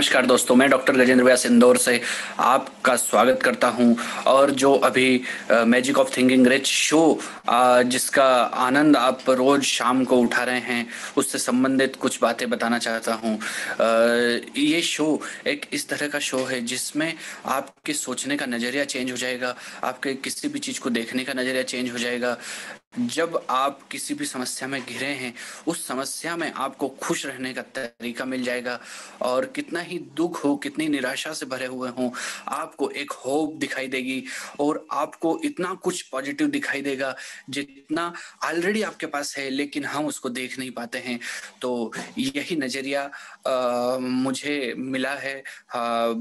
नमस्कार दोस्तों, मैं डॉक्टर गजेंद्र व्यास इंदौर से आपका स्वागत करता हूं। और जो अभी magic of thinking rich show जिसका आनंद आप रोज शाम को उठा रहे हैं, उससे संबंधित कुछ बातें बताना चाहता हूं। ये शो एक इस तरह का शो है जिसमें आपके सोचने का नज़रिया चेंज हो जाएगा, आपके किसी भी चीज़ को देखने का नज़रिया चेंज हो जाएगा। जब आप किसी भी समस्या में घिरे हैं, उस समस्या में आपको खुश रहने का तरीका मिल जाएगा। और कितना ही दुख हो, कितनी निराशा से भरे हुए हों, आपको एक होप दिखाई देगी और आपको इतना कुछ पॉजिटिव दिखाई देगा जितना ऑलरेडी आपके पास है, लेकिन हम उसको देख नहीं पाते हैं। तो यही नज़रिया मुझे मिला है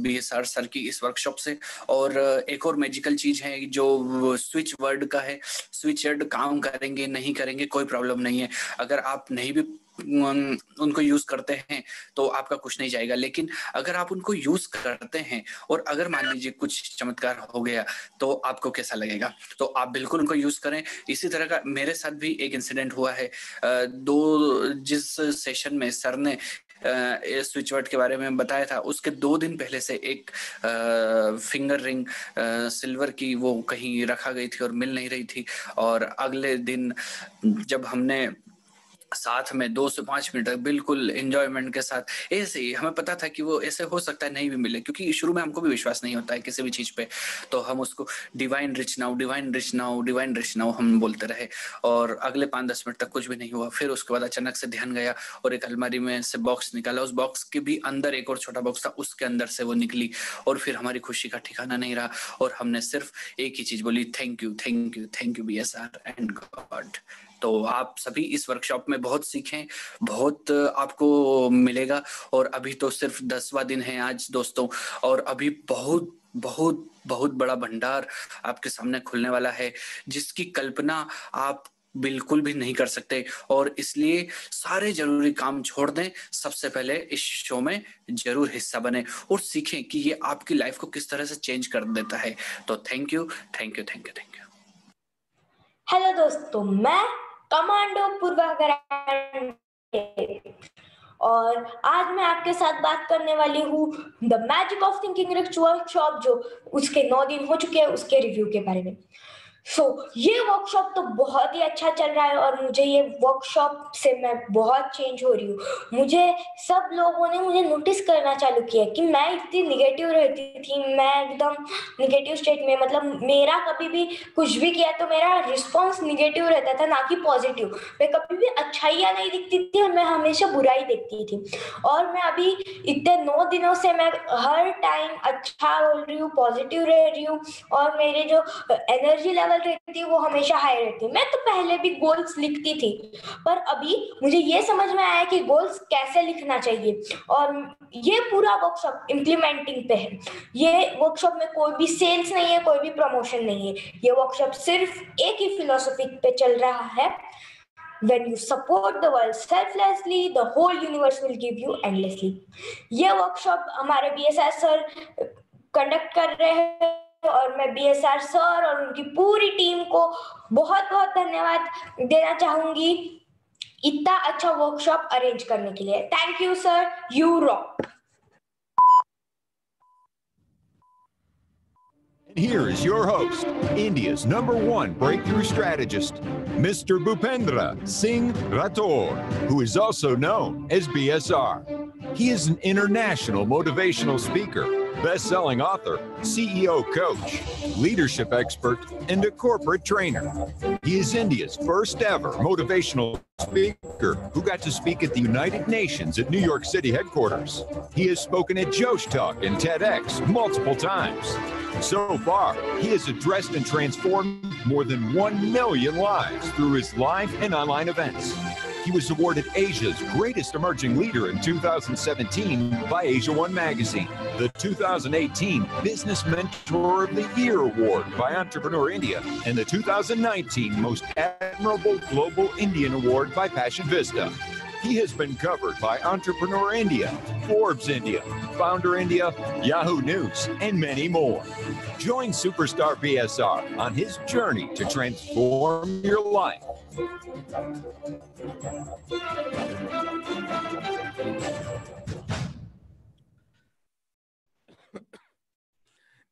BSR सर की इस वर्कशॉप से। और एक और मैजिकल चीज़ है जो स्विच वर्ड का है। स्विच वर्ड काम करेंगे नहीं करेंगे कोई प्रॉब्लम नहीं है। अगर आप नहीं भी उनको यूज करते हैं तो आपका कुछ नहीं जाएगा, लेकिन अगर आप उनको यूज करते हैं और अगर मान लीजिए कुछ चमत्कार हो गया तो आपको कैसा लगेगा। तो आप बिल्कुल उनको यूज करें। इसी तरह का मेरे साथ भी एक इंसिडेंट हुआ है। जिस सेशन में सर ने स्विच वर्ड के बारे में बताया था, उसके 2 दिन पहले से एक फिंगर रिंग सिल्वर की वो कहीं रखा गई थी और मिल नहीं रही थी। और अगले दिन जब हमने साथ में 2 से 5 मिनट तक बिल्कुल एंजॉयमेंट के साथ, ऐसे ही हमें पता था कि वो ऐसे हो सकता है नहीं भी मिले, क्योंकि शुरू में हमको भी विश्वास नहीं होता है किसी भी चीज पे। तो हम उसको divine rich now, divine rich now, divine rich now हम बोलते रहे। और अगले 5-10 मिनट तक कुछ भी नहीं हुआ। फिर उसके बाद अचानक से ध्यान गया और एक अलमारी में से बॉक्स निकाला। उस बॉक्स के भी अंदर एक और छोटा बॉक्स था, उसके अंदर से वो निकली। और फिर हमारी खुशी का ठिकाना नहीं रहा और हमने सिर्फ एक ही चीज बोली, thank you, thank you, thank you BSR and God. तो आप सभी इस वर्कशॉप में बहुत सीखें, बहुत आपको मिलेगा। और अभी तो सिर्फ 10वां दिन है आज दोस्तों, और अभी बहुत बहुत बहुत बड़ा भंडार आपके सामने खुलने वाला है जिसकी कल्पना आप बिल्कुल भी नहीं कर सकते। और इसलिए सारे जरूरी काम छोड़ दें, सबसे पहले इस शो में जरूर हिस्सा बने और सीखें कि ये आपकी लाइफ को किस तरह से चेंज कर देता है। तो thank you, thank you, thank you, thank you. Hello दोस्तों, मैं कमांडो पूर्वाग्रह और आज मैं आपके साथ बात करने वाली हूँ the magic of thinking rich workshop, जो उसके 9 दिन हो चुके हैं उसके रिव्यू के बारे में। ये वर्कशॉप तो बहुत ही अच्छा चल रहा है और मुझे ये वर्कशॉप से मैं बहुत चेंज हो रही हूँ। मुझे सब लोगों ने मुझे नोटिस करना चालू किया कि मैं इतनी निगेटिव रहती थी, मैं एकदम निगेटिव स्टेट में, मतलब मेरा कभी भी कुछ भी किया तो मेरा रिस्पॉन्स निगेटिव रहता था, ना कि पॉजिटिव। मैं कभी भी अच्छाइयाँ नहीं दिखती थी और मैं हमेशा बुराई देखती थी। और मैं अभी इतने 9 दिनों से मैं हर टाइम अच्छा बोल रही हूँ, पॉजिटिव रह रही हूँ और मेरे जो एनर्जी लेवल रहती है वो हमेशा हाई रहती है। मैं तो पहले भी गोल्स लिखती थी, पर अभी मुझे ये समझ में आया कि गोल्स कैसे लिखना चाहिए और ये पूरा वर्कशॉप इम्प्लीमेंटिंग पे है। ये वर्कशॉप में कोई भी सेल्स नहीं है, कोई भी प्रमोशन नहीं है। ये वर्कशॉप सिर्फ एक ही फिलोसफी पे चल रहा है, when you support the world selflessly, the whole universe will give you endlessly। ये वर्कशॉप हमारे BSR सर कंडक्ट कर रहे हैं और मैं BSR सर और उनकी पूरी टीम को बहुत बहुत धन्यवाद देना चाहूंगी इतना अच्छा वर्कशॉप अरेंज करने के लिए। Thank you sir, you rock. Here is your host, India's #1 breakthrough strategist, Mr. Bhupendra Singh Rathore, who is also known as BSR. He is an international motivational speaker, best-selling author, CEO coach, leadership expert, and a corporate trainer. He is India's first ever motivational speaker who got to speak at the United Nations at New York City headquarters. He has spoken at Josh Talk and TEDx multiple times. So far, he has addressed and transformed more than 1 million lives through his live and online events. He was awarded Asia's Greatest Emerging Leader in 2017 by Asia One magazine, the 2018 Business Mentor of the Year Award by Entrepreneur India, and the 2019 Most Admirable Global Indian Award by Passion Vista. He has been covered by Entrepreneur India, Forbes India, Founder India, Yahoo News, and many more. Join Superstar BSR on his journey to transform your life.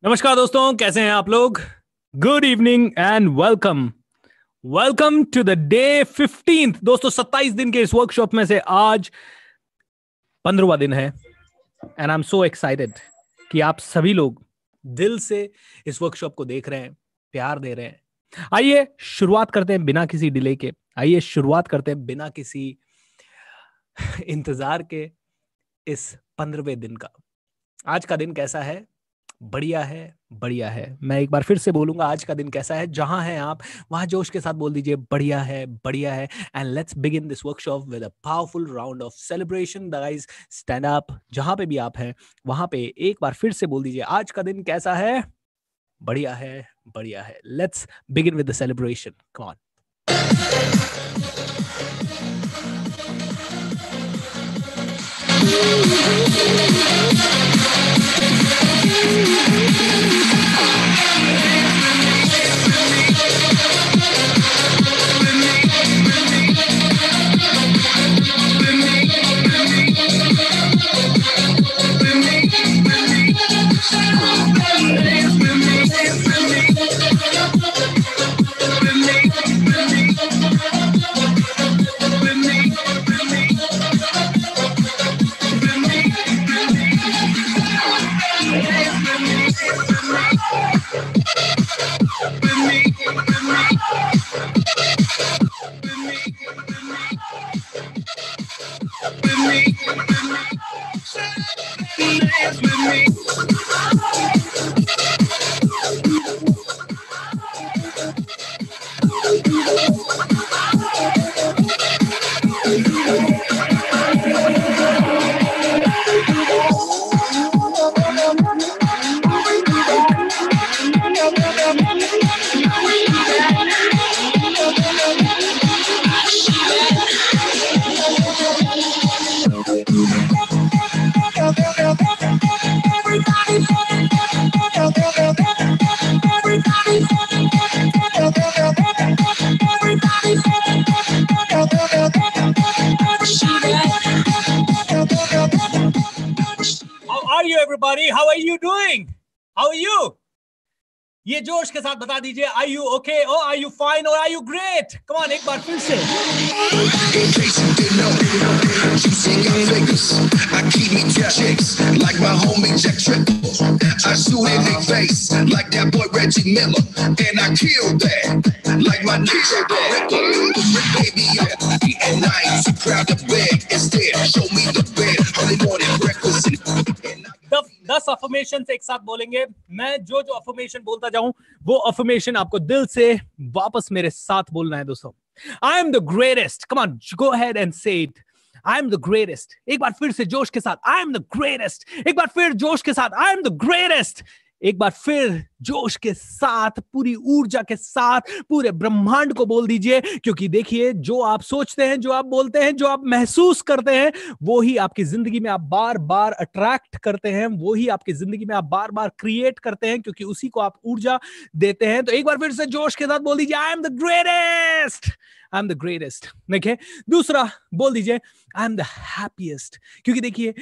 नमस्कार दोस्तों, कैसे हैं आप लोग? Good evening and welcome to the day 15th। दोस्तों 27 दिन के इस वर्कशॉप में से आज 15वां दिन है and I am so excited कि आप सभी लोग दिल से इस वर्कशॉप को देख रहे हैं, प्यार दे रहे हैं। आइए शुरुआत करते हैं बिना किसी डिले के, आइए शुरुआत करते हैं बिना किसी इंतजार के इस 15वें दिन का। आज का दिन कैसा है? बढ़िया है, बढ़िया है। मैं एक बार फिर से बोलूंगा, आज का दिन कैसा है? जहां हैं आप वहां जोश के साथ बोल दीजिए बढ़िया है, बढ़िया है। And let's begin this workshop with a powerful round of celebration. Guys stand up, जहां पे भी आप हैं वहां पे एक बार फिर से बोल दीजिए आज का दिन कैसा है? बढ़िया है, बढ़िया है। Let's begin with the celebration, come on. How are you doing? How are you? ये जोश के साथ बता दीजिए, are you okay or are you fine or are you great? Come on, एक बार फिर से। I keep me two chicks like my homie Jack Triple. I shoot in their face like that boy Reggie Miller, and I kill that like my nigga baby. And I ain't too proud to beg. Instead, show me the bed. Early morning breakfast. 10 affirmation एक साथ बोलेंगे। मैं जो affirmation बोलता जाऊं वो affirmation आपको दिल से वापस मेरे साथ बोलना है दोस्तों। I am the greatest. Come on, go ahead and say it. I am the greatest. एक बार फिर से जोश के साथ, आई एम द ग्रेटेस्ट। एक बार फिर जोश के साथ, आई एम द ग्रेटेस्ट। एक बार फिर जोश के साथ, पूरी ऊर्जा के साथ, पूरे ब्रह्मांड को बोल दीजिए, क्योंकि देखिए जो आप सोचते हैं, जो आप बोलते हैं, जो आप महसूस करते हैं, वो ही आपकी जिंदगी में आप बार बार अट्रैक्ट करते हैं, वो ही आपकी जिंदगी में आप बार बार क्रिएट करते हैं, क्योंकि उसी को आप ऊर्जा देते हैं। तो एक बार फिर से जोश के साथ बोल दीजिए, आई am the greatest. I am the greatest. देखिए दूसरा बोल दीजिए, आई एम द हैप्पीएस्ट। क्योंकि देखिए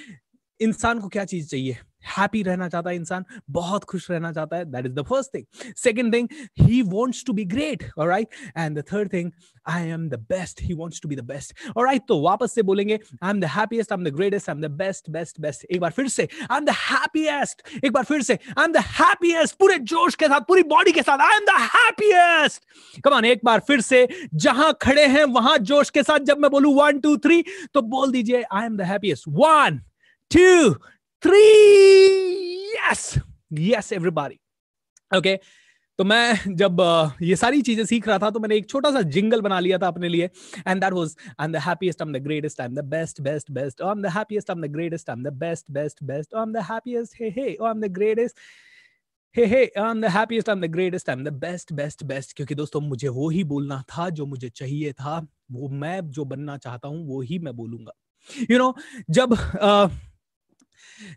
इंसान को क्या चीज चाहिए? हैप्पी रहना चाहता है इंसान, बहुत खुश रहना चाहता है। That is the first thing. Second thing, he wants to be great, alright. And the third thing, I am the best. He wants to be the best, alright. तो वापस से बोलेंगे, I am the happiest, I am the greatest, I am the best best best. एक बार फिर से, आई am the happiest. एक बार फिर से, आई एम द हैप्पीएस्ट, पूरे जोश के साथ, पूरी बॉडी के साथ, आई am the happiest. Come on, एक बार फिर से, जहां खड़े हैं वहां जोश के साथ जब मैं बोलूं 1 2 3 तो बोल दीजिए, आई am the happiest. 1 2 3। Yes everybody. Okay, तो मैं जब ये सारी चीजें सीख रहा था तो मैंने एक छोटा सा जिंगल बना लिया था अपने लिए, and that was, I am the happiest, I am the greatest, I am the best best best, I am the happiest, I am the greatest, I am the best best best, I am the happiest, hey hey, I am the greatest, hey hey, I am the happiest, I am the greatest, I am the best best best. क्योंकि दोस्तों मुझे वो ही बोलना था जो मुझे चाहिए था, वो मैं जो बनना चाहता हूं वो ही मैं बोलूंगा। यू नो, जब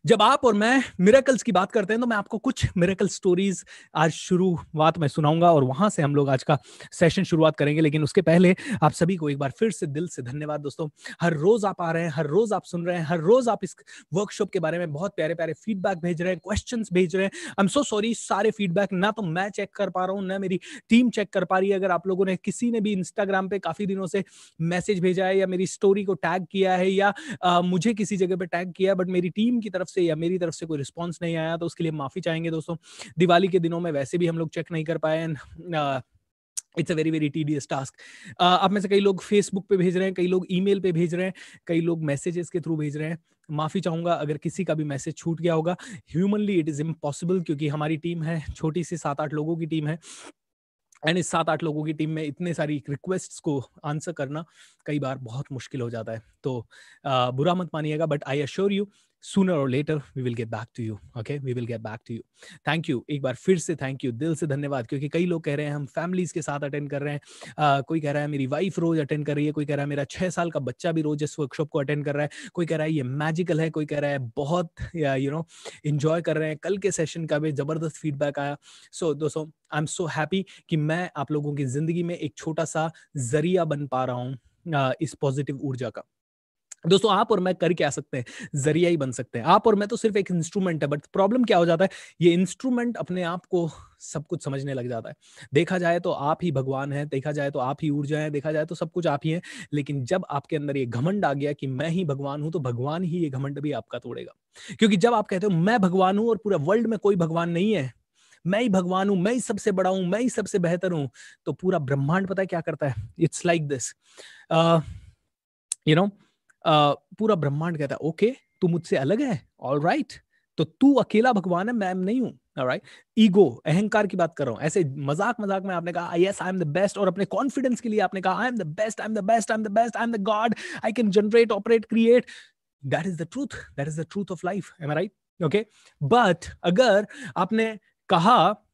जब आप और मैं मिरेकल्स की बात करते हैं तो मैं आपको कुछ मिरेकल स्टोरीज आज शुरुआत में सुनाऊंगा और वहां से हम लोग आज का सेशन शुरुआत करेंगे। लेकिन उसके पहले आप सभी को एक बार फिर से दिल से धन्यवाद दोस्तों। हर रोज आप आ रहे हैं, हर रोज आप सुन रहे हैं, हर रोज आप इस वर्कशॉप के बारे में बहुत प्यारे प्यारे फीडबैक भेज रहे हैं, क्वेश्चंस भेज रहे हैं। आई एम सो सॉरी, सारे फीडबैक ना तो मैं चेक कर पा रहा हूँ, ना मेरी टीम चेक कर पा रही है। अगर आप लोगों ने किसी ने भी इंस्टाग्राम पे काफी दिनों से मैसेज भेजा है या मेरी स्टोरी को टैग किया है या मुझे किसी जगह पे टैग किया बट मेरी टीम की तरफ से या मेरी तरफ से कोई रिस्पांस नहीं आया, तो उसके लिए माफी चाहेंगे दोस्तों। दिवाली के दिनों में वैसे भी हम लोग चेक नहीं कर पाए। It's a very very tedious task. आप में से कई लोग फेसबुक पे भेज रहे हैं, कई लोग ईमेल पे भेज रहे हैं, कई लोग मैसेजेस के थ्रू भेज रहे हैं। माफी चाहूंगा अगर किसी का भी मैसेज छूट गया होगा। ह्यूमनली इट इज इम्पॉसिबल, क्योंकि हमारी टीम है छोटी सी, 7-8 लोगों की टीम है एंड इस 7-8 लोगों की टीम में इतने सारी रिक्वेस्ट्स को आंसर करना कई बार बहुत मुश्किल हो जाता है। तो बुरा मत मानिएगा, but I assure you sooner or later we will get back to you. Okay, we will get back to you. Thank you, एक बार फिर से थैंक यू, दिल से धन्यवाद। क्योंकि कई लोग कह रहे हैं हम फैमिलीज के साथ अटेंड कर रहे हैं, कोई कह रहा है मेरी वाइफ रोज अटेंड कर रही है, कोई कह रहा है मेरा 6 साल का बच्चा भी रोज इस वर्कशॉप को अटेंड कर रहा है, कोई कह रहा है ये मैजिकल है, कोई कह रहा है बहुत एंजॉय कर रहे हैं। कल के सेशन का भी जबरदस्त फीडबैक आया। सो दोस्तों आई एम सो हैप्पी कि मैं आप लोगों की जिंदगी में एक छोटा सा जरिया बन पा रहा हूँ इस पॉजिटिव ऊर्जा का। दोस्तों आप और मैं कर क्या सकते हैं, जरिया ही बन सकते हैं। आप और मैं तो सिर्फ एक इंस्ट्रूमेंट है, बट प्रॉब्लम क्या हो जाता है, ये इंस्ट्रूमेंट अपने आप को सब कुछ समझने लग जाता है। देखा जाए तो आप ही भगवान है, देखा जाए तो आप ही ऊर्जा है, देखा जाए तो सब कुछ आप ही है। लेकिन जब आपके अंदर ये घमंड आ गया कि मैं ही भगवान हूं, तो भगवान ही ये घमंड भी आपका तोड़ेगा। क्योंकि जब आप कहते हो मैं भगवान हूं और पूरा वर्ल्ड में कोई भगवान नहीं है, मैं ही भगवान हूं, मैं ही सबसे बड़ा हूं, मैं ही सबसे बेहतर हूं, तो पूरा ब्रह्मांड पता है क्या करता है? इट्स लाइक दिस, पूरा ब्रह्मांड कहता है ओके तू मुझसे अलग है, ऑल राइट, तो तू अकेला भगवान है, मैं नहीं हूं। ऑलराइट, ईगो, अहंकार की बात कर रहा हूं। ऐसे मजाक मजाक में आपने कहा yes I am the best, और अपने कॉन्फिडेंस के लिए आपने कहा I am the best, I am the best, I am the best, I am the god, I can generate, operate, create. That is the truth, that is the truth of life, am I right? Okay, but अगर आपने कहा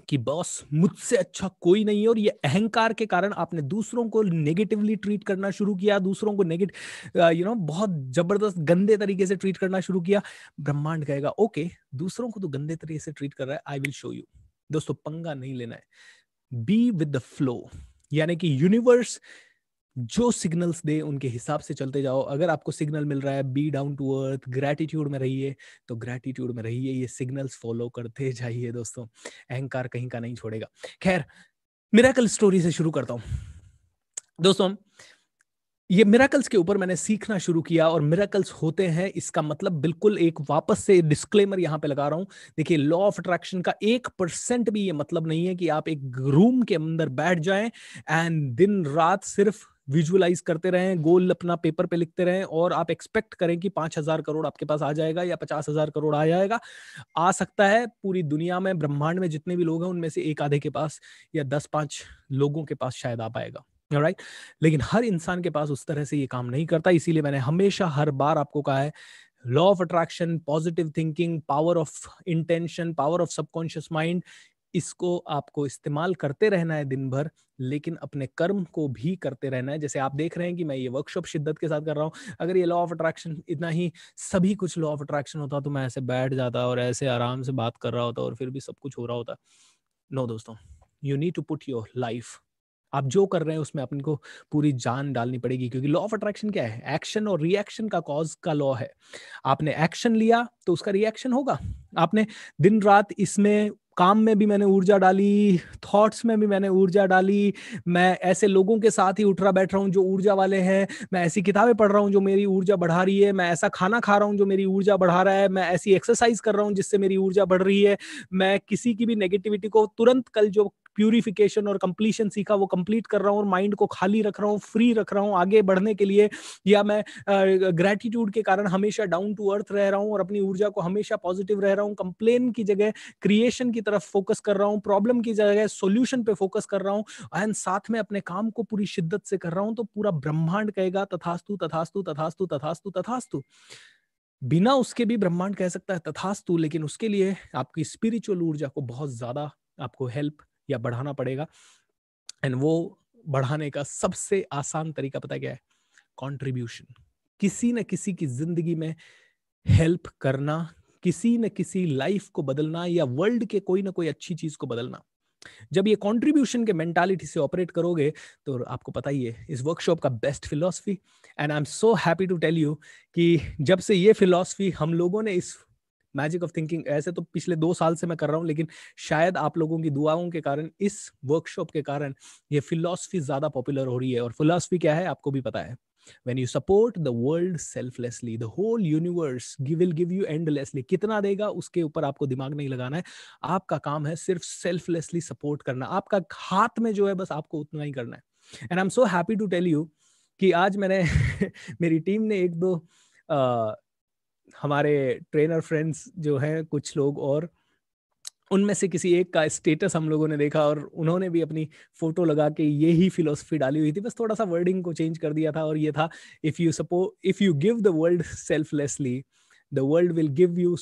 कि boss मुझसे अच्छा कोई नहीं है, और ये अहंकार के कारण आपने दूसरों को नेगेटिवली ट्रीट करना शुरू किया, दूसरों को बहुत जबरदस्त गंदे तरीके से ट्रीट करना शुरू किया, ब्रह्मांड कहेगा ओके दूसरों को तो गंदे तरीके से ट्रीट कर रहा है, आई विल शो यू। दोस्तों पंगा नहीं लेना है, बी विद द फ्लो, यानी कि यूनिवर्स जो सिग्नल्स दे उनके हिसाब से चलते जाओ। अगर आपको सिग्नल मिल रहा है be down to earth, gratitude में रहिए, तो ग्रैटिट्यूड में रहिए, ये सिग्नल्स फॉलो करते जाइए दोस्तों, अहंकार कहीं का नहीं छोड़ेगा। खैर, मिरेकल स्टोरी से शुरू करता हूं दोस्तों। ये मिरेकल्स के ऊपर मैंने सीखना शुरू किया, और मिरेकल्स होते हैं इसका मतलब बिल्कुल एक वापस से डिस्क्लेमर यहां पे लगा रहा हूं। देखिए, लॉ ऑफ अट्रैक्शन का 1% भी ये मतलब नहीं है कि आप एक रूम के अंदर बैठ जाएं एंड दिन रात सिर्फ विजुअलाइज करते रहें, गोल अपना पेपर पे लिखते रहें, और आप एक्सपेक्ट करें कि 5,000 करोड़ आपके पास आ जाएगा या 50,000 करोड़ आ जाएगा। आ सकता है, पूरी दुनिया में ब्रह्मांड में जितने भी लोग हैं उनमें से एक आधे के पास या 10-5 लोगों के पास शायद आ पाएगा, राइट? लेकिन हर इंसान के पास उस तरह से ये काम नहीं करता। इसीलिए मैंने हमेशा हर बार आपको कहा है, law of attraction, positive thinking, power of intention, power of subconscious mind, इसको आपको इस्तेमाल करते रहना है दिन भर, लेकिन अपने कर्म को भी करते रहना है। जैसे आप देख रहे हैं कि मैं ये वर्कशॉप शिद्दत के साथ कर रहा हूं। अगर ये लॉ ऑफ अट्रैक्शन इतना ही सभी कुछ लॉ ऑफ अट्रैक्शन होता तो मैं ऐसे बैठ जाता और ऐसे आराम से बात कर रहा होता और फिर भी सब कुछ हो रहा होता। नो दोस्तों, you need to put your life, आप जो कर रहे हैं उसमें अपने को पूरी जान डालनी पड़ेगी। क्योंकि लॉ ऑफ अट्रैक्शन क्या है? एक्शन और रिएक्शन का कॉज का लॉ है। आपने एक्शन लिया तो उसका रिएक्शन होगा। आपने दिन रात इसमें काम में भी मैंने ऊर्जा डाली, थॉट्स में भी मैंने ऊर्जा डाली, मैं ऐसे लोगों के साथ ही उठ रहा बैठ रहा हूँ जो ऊर्जा वाले हैं, मैं ऐसी किताबें पढ़ रहा हूँ जो मेरी ऊर्जा बढ़ा रही है, मैं ऐसा खाना खा रहा हूँ जो मेरी ऊर्जा बढ़ा रहा है, मैं ऐसी एक्सरसाइज कर रहा हूँ जिससे मेरी ऊर्जा बढ़ रही है, मैं किसी की भी नेगेटिविटी को तुरंत, कल जो प्यूरिफिकेशन और कंप्लीशन सीखा वो कंप्लीट कर रहा हूँ और माइंड को खाली रख रहा हूँ, फ्री रख रहा हूँ आगे बढ़ने के लिए। या मैं ग्रेटिट्यूड के कारण हमेशा डाउन टू अर्थ रह रहा हूँ और अपनी ऊर्जा को हमेशा पॉजिटिव रह रहा हूँ, कंप्लेन की जगह क्रिएशन की तरफ फोकस कर रहा हूँ, प्रॉब्लम की जगह सॉल्यूशन पे फोकस कर रहा हूँ, एंड साथ में अपने काम को पूरी शिद्दत से कर रहा हूँ, तो पूरा ब्रह्मांड कहेगा तथास्तु तथास्तु तथास्तु तथास्तु तथास्तु। बिना उसके भी ब्रह्मांड कह सकता है तथास्तु, लेकिन उसके लिए आपकी स्पिरिचुअल ऊर्जा को बहुत ज्यादा आपको हेल्प या बढ़ाना पड़ेगा। एंड वो बढ़ाने का सबसे आसान तरीका पता क्या है? कंट्रीब्यूशन। किसी न किसी की जिंदगी में हेल्प करना, किसी न किसी लाइफ को बदलना या वर्ल्ड के कोई ना कोई अच्छी चीज को बदलना। जब ये कंट्रीब्यूशन के मेंटालिटी से ऑपरेट करोगे तो आपको पता ही है इस वर्कशॉप का best philosophy, and I am so happy to tell you कि जब से ये फिलॉसफी हम लोगों ने इस मैजिक ऑफ थिंकिंग, ऐसे तो पिछले 2 साल से मैं कर रहा हूं, लेकिन शायद आप लोगों की दुआओं के कारण, इस वर्कशॉप के कारण ये फिलॉसफी ज्यादा पॉपुलर हो रही है। और फिलॉसफी क्या है आपको भी पता है, when you support the world selflessly, the whole universe will give you endlessly। कितना देगा उसके ऊपर आपको दिमाग नहीं लगाना है, आपका काम है सिर्फ सेल्फलेसली सपोर्ट करना, आपका हाथ में जो है बस आपको उतना ही करना है। And I am so happy to tell you कि आज मैंने मेरी टीम ने 1-2 हमारे ट्रेनर फ्रेंड्स जो हैं कुछ लोग, और उनमें से किसी एक का स्टेटस हम लोगों ने देखा और उन्होंने भी अपनी फोटो लगा के ये ही फिलॉसफी डाली हुई थी, बस थोड़ा सा वर्डिंग को चेंज कर दिया था, और ये था if you give the world selflessly, the world will give you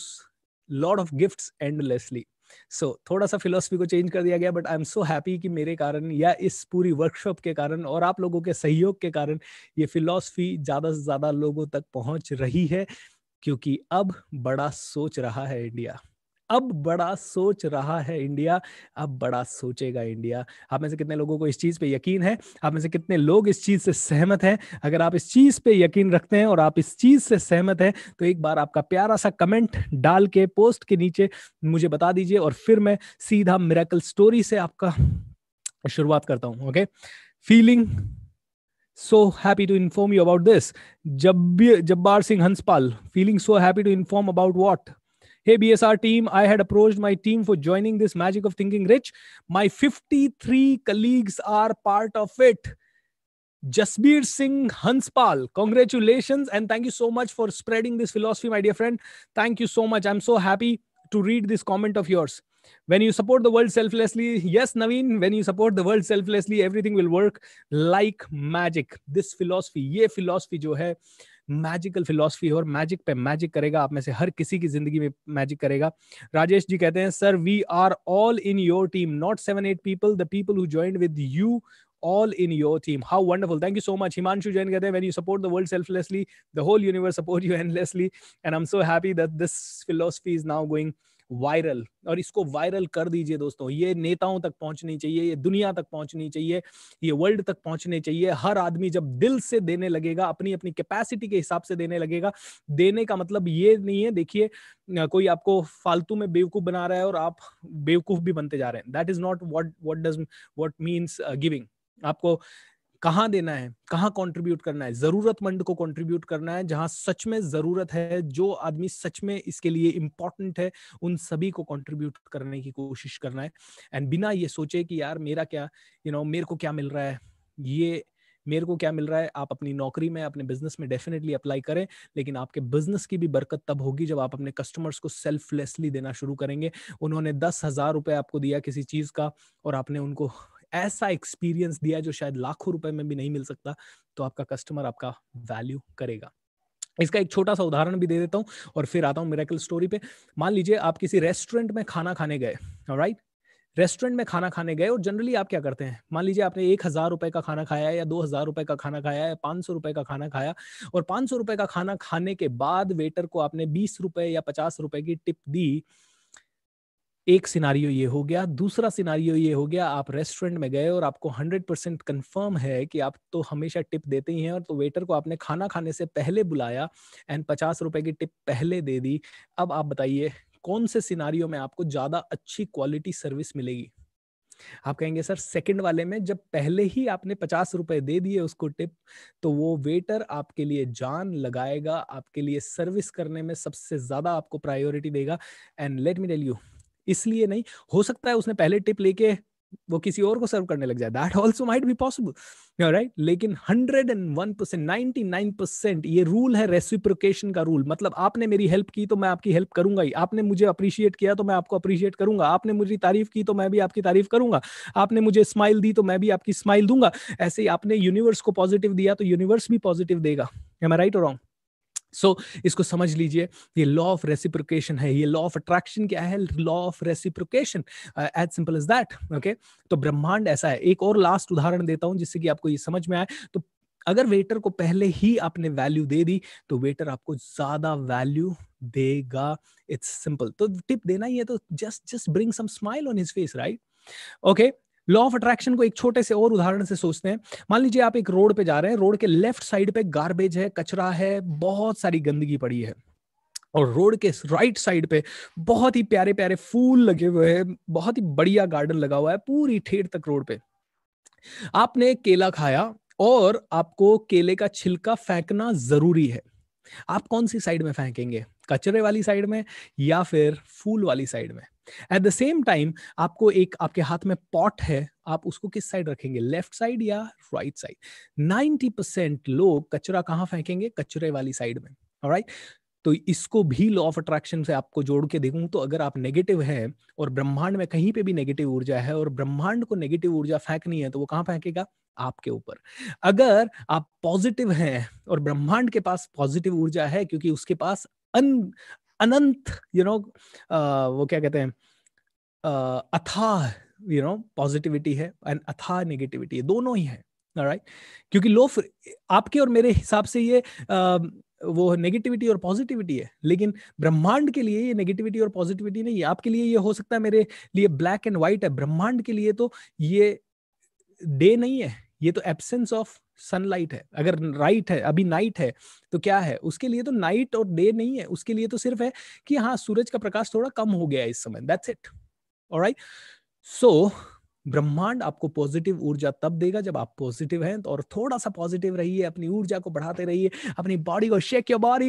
lot of gifts endlessly. So थोड़ा सा फिलॉसफी को चेंज कर दिया गया, but I am so happy कि मेरे कारण या इस पूरी वर्कशॉप के कारण और आप लोगों के सहयोग के कारण ये फिलॉसफी ज्यादा से ज्यादा लोगों तक पहुंच रही है, क्योंकि अब बड़ा सोच रहा है इंडिया, अब बड़ा सोच रहा है इंडिया, अब बड़ा सोचेगा इंडिया। आप में से कितने लोगों को इस चीज पे यकीन है? आप में से कितने लोग इस चीज से सहमत हैं? अगर आप इस चीज पे यकीन रखते हैं और आप इस चीज से सहमत हैं तो एक बार आपका प्यारा सा कमेंट डाल के पोस्ट के नीचे मुझे बता दीजिए, और फिर मैं सीधा मिरेकल स्टोरी से आपका शुरुआत करता हूं। Okay, feeling so happy to inform you about this. Jabbar Singh Hanspal, feeling so happy to inform about what? Hey BSR team, I had approached my team for joining this Magic of Thinking Rich. My 53 colleagues are part of it. Jasbir Singh Hanspal, congratulations and thank you so much for spreading this philosophy, my dear friend. Thank you so much. I'm so happy to read this comment of yours. When you support the world selflessly, yes Naveen, when you support the world selflessly, everything will work like magic. This philosophy, ये philosophy जो है magical philosophy और magic पे magic करेगा, आप में से हर किसी की जिंदगी में मैजिक करेगा। राजेश जी कहते हैं sir we are all in your team, not 7-8 people, the people who joined with you all in your team. How wonderful. Thank you so much. Himanshu Jain कहते हैं when you support the world selflessly, the whole universe support you endlessly, and I'm so happy that this philosophy is now going viral, और इसको viral कर दीजिए दोस्तों। ये नेताओं तक पहुंचनी चाहिए, ये दुनिया तक पहुंचनी चाहिए, ये वर्ल्ड तक पहुंचने चाहिए। हर आदमी जब दिल से देने लगेगा, अपनी अपनी कैपेसिटी के हिसाब से देने लगेगा, देने का मतलब ये नहीं है देखिए कोई आपको फालतू में बेवकूफ बना रहा है और आप बेवकूफ भी बनते जा रहे हैं। That is not what means giving. आपको कहाँ देना है, कहाँ कंट्रीब्यूट करना है, जरूरतमंद को कंट्रीब्यूट करना है, जहां सच में जरूरत है, जो आदमी सच में इसके लिए इंपॉर्टेंट है, उन सभी को कंट्रीब्यूट करने की कोशिश करना है। एंड बिना ये सोचे कि यार मेरा क्या, मेरे को क्या मिल रहा है, ये मेरे को क्या मिल रहा है। आप अपनी नौकरी में, अपने बिजनेस में डेफिनेटली अप्लाई करें, लेकिन आपके बिजनेस की भी बरकत तब होगी जब आप अपने कस्टमर्स को सेल्फलेसली देना शुरू करेंगे। उन्होंने 10,000 रुपए आपको दिया किसी चीज का और आपने उनको ऐसा एक्सपीरियंस दिया जो शायद लाखों रुपए में भी नहीं मिल सकता, तो आपका कस्टमर आपका वैल्यू करेगा। इसका एक छोटा सा उदाहरण भी दे देता हूं और फिर आता हूं मिरेकल स्टोरी पे। मान लीजिए आप किसी रेस्टोरेंट में खाना खाने गए, ऑलराइट, रेस्टोरेंट में खाना खाने गए और जनरली आप क्या करते हैं, मान लीजिए आपने 1,000 रुपए का खाना खाया या 2,000 रुपए का खाना खाया या 500 रुपए का खाना खाया, और 500 रुपए का खाना खाने के बाद वेटर को आपने 20 रुपए या 50 रुपए की टिप दी। एक सिनारियो ये हो गया। दूसरा सिनारियो ये हो गया, आप रेस्टोरेंट में गए और आपको 100% कंफर्म है कि आप तो हमेशा टिप देते ही हैं, और तो वेटर को आपने खाना खाने से पहले बुलाया एंड 50 रुपए की टिप पहले दे दी। अब आप बताइए कौन से सिनारियो में आपको ज्यादा अच्छी क्वालिटी सर्विस मिलेगी? आप कहेंगे सर सेकंड वाले में, जब पहले ही आपने 50 रुपए दे दिए उसको टिप, तो वो वेटर आपके लिए जान लगाएगा, आपके लिए सर्विस करने में सबसे ज्यादा आपको प्रायोरिटी देगा। And let me tell you, इसलिए नहीं, हो सकता है उसने पहले टिप लेके वो किसी और को सर्व करने लग जाए, that also might be possible, right. लेकिन 101%, 99% ये रूल है रेसिप्रोकेशन का रूल। मतलब आपने मेरी हेल्प की तो मैं आपकी हेल्प करूंगा ही, आपने मुझे अप्रिशिएट किया तो मैं आपको अप्रिशिएट करूंगा, आपने मुझे तारीफ की तो मैं भी आपकी तारीफ करूंगा, आपने मुझे स्माइल दी तो मैं भी आपकी स्माइल दूंगा। ऐसे ही आपने यूनिवर्स को पॉजिटिव दिया तो यूनिवर्स भी पॉजिटिव देगा। एम आई राइट और रॉन्ग? सो इसको समझ लीजिए, ये लॉ ऑफ रेसिप्रोकेशन है। ये लॉ ऑफ अट्रैक्शन क्या है? Law of reciprocation, as simple as that. Okay, तो ब्रह्मांड ऐसा है। एक और लास्ट उदाहरण देता हूं जिससे कि आपको ये समझ में आए। तो अगर वेटर को पहले ही आपने वैल्यू दे दी तो वेटर आपको ज्यादा वैल्यू देगा. It's simple. तो टिप देना ही है तो just bring some smile on his face, right? Okay. Law of attraction को एक छोटे से और उदाहरण से सोचते हैं. मान लीजिए आप एक रोड पे जा रहे हैं, रोड के लेफ्ट साइड पे गार्बेज है, कचरा है, बहुत सारी गंदगी पड़ी है, और रोड के राइट साइड पे बहुत ही प्यारे प्यारे फूल लगे हुए हैं, बहुत ही बढ़िया गार्डन लगा हुआ है पूरी ठेठ तक रोड पे. आपने एक केला खाया और आपको केले का छिलका फेंकना जरूरी है. आप कौन सी साइड में फेंकेंगे? कचरे वाली साइड में या फिर फूल वाली साइड में? एट द सेम टाइम आपको एक, आपके हाथ में पॉट है, आप उसको किस साइड रखेंगे? लेफ्ट साइड या राइट साइड? 90% लोग कचरा कहां फेंकेंगे? कचरे वाली साइड में. ऑलराइट. तो इसको भी लॉ ऑफ अट्रैक्शन से आपको जोड़ के देखूं तो अगर आप नेगेटिव हैं और ब्रह्मांड में कहीं पे भी नेगेटिव ऊर्जा है और ब्रह्मांड को नेगेटिव ऊर्जा फेंकनी है तो वो कहां फेंकेगा? आपके ऊपर. अगर आप पॉजिटिव हैं और ब्रह्मांड के पास पॉजिटिव ऊर्जा है क्योंकि उसके पास अनंत वो क्या कहते हैं, अथाह पॉजिटिविटी है एंड अथाह नेगेटिविटी है, दोनों ही है. ऑलराइट. क्योंकि लो आपके और मेरे हिसाब से ये वो नेगेटिविटी और पॉजिटिविटी है, लेकिन ब्रह्मांड के लिए ये नेगेटिविटी और पॉजिटिविटी नहीं है. आपके लिए ये हो सकता है, मेरे लिए ब्लैक एंड व्हाइट है, ब्रह्मांड के लिए तो ये डे नहीं है, ये तो एब्सेंस ऑफ सनलाइट है. अगर राइट है, अभी नाइट है, तो क्या है उसके लिए? तो नाइट और डे नहीं है, उसके लिए तो सिर्फ है कि हाँ सूरज का प्रकाश थोड़ा कम हो गया है इस समय. That's it. ऑलराइट. सो ब्रह्मांड आपको पॉजिटिव ऊर्जा तब देगा जब आप पॉजिटिव हैं. तो और थोड़ा सा पॉजिटिव रहिए, अपनी ऊर्जा को बढ़ाते रहिए, अपनी बॉडी को शेक योर बॉडी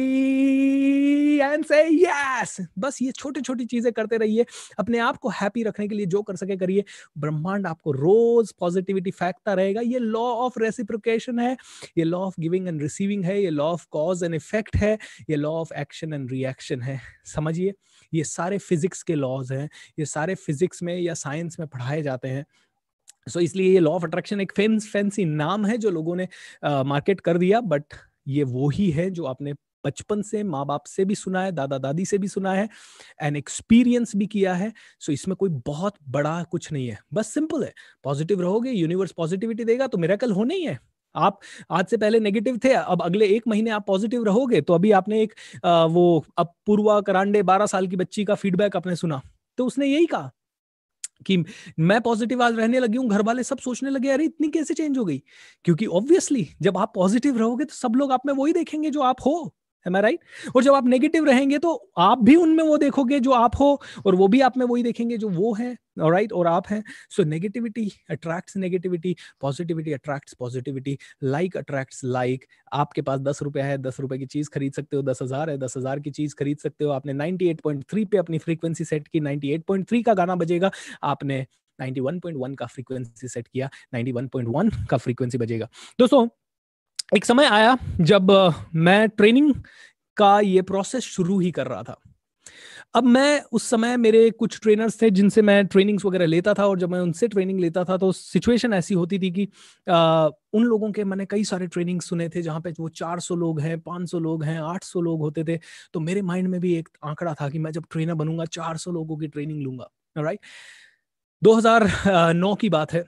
एंड से यस. बस ये छोटी छोटी चीजें करते रहिए, अपने आप को हैप्पी रखने के लिए जो कर सके करिए. ब्रह्मांड आपको रोज पॉजिटिविटी फेंकता रहेगा. ये लॉ ऑफ रेसिप्रोकेशन है, ये law of giving and receiving है, ये law of cause and effect है, ये law of action and reaction है. समझिए, ये सारे फिजिक्स के लॉज हैं, ये सारे फिजिक्स में या साइंस में पढ़ाए जाते हैं. सो इसलिए ये लॉ ऑफ अट्रैक्शन एक फैंसी नाम है जो लोगों ने मार्केट कर दिया, बट ये वो ही है जो आपने बचपन से माँ बाप से भी सुना है, दादा दादी से भी सुना है, एंड एक्सपीरियंस भी किया है. सो इसमें कोई बहुत बड़ा कुछ नहीं है, बस सिंपल है. पॉजिटिव रहोगे, यूनिवर्स पॉजिटिविटी देगा, तो मिरेकल होना ही है. आप आज से पहले नेगेटिव थे, अब अगले 1 महीने आप पॉजिटिव रहोगे. तो अभी आपने एक वो अपूर्वा करांडे 12 साल की बच्ची का फीडबैक आपने सुना, तो उसने यही कहा कि मैं पॉजिटिव आज रहने लगी हूं. घर वाले सब सोचने लगे अरे इतनी कैसे चेंज हो गई? क्योंकि ऑब्वियसली जब आप पॉजिटिव रहोगे तो सब लोग आप में वही देखेंगे जो आप हो. Am I right? और जब आप नेगेटिव रहेंगे तो आप भी उनमें वो देखोगे जो आप हो, और वो भी आप में वही देखेंगे जो वो है. ऑलराइट. और आप हैं. So negativity attracts negativity, positivity attracts positivity, like attracts like. आपके पास 10 रुपए है, 10 रुपए की चीज खरीद सकते हो. 10,000 है, 10,000 की चीज खरीद सकते हो. आपने 98.3 पे अपनी फ्रीक्वेंसी सेट की, 98.3 का गाना बजेगा. आपने 91.1 का फ्रीक्वेंसी सेट किया, 91.1 का फ्रीक्वेंसी बजेगा. दोस्तों, एक समय आया जब मैं ट्रेनिंग का ये प्रोसेस शुरू ही कर रहा था. अब मैं उस समय, मेरे कुछ ट्रेनर्स थे जिनसे मैं ट्रेनिंग्स वगैरह लेता था, और जब मैं उनसे ट्रेनिंग लेता था तो सिचुएशन ऐसी होती थी कि उन लोगों के मैंने कई सारे ट्रेनिंग सुने थे जहाँ पे वो 400 लोग हैं, 500 लोग हैं, 800 लोग होते थे. तो मेरे माइंड में भी एक आंकड़ा था कि मैं जब ट्रेनर बनूंगा 400 लोगों की ट्रेनिंग लूंगा. राइट. 2009 की बात है,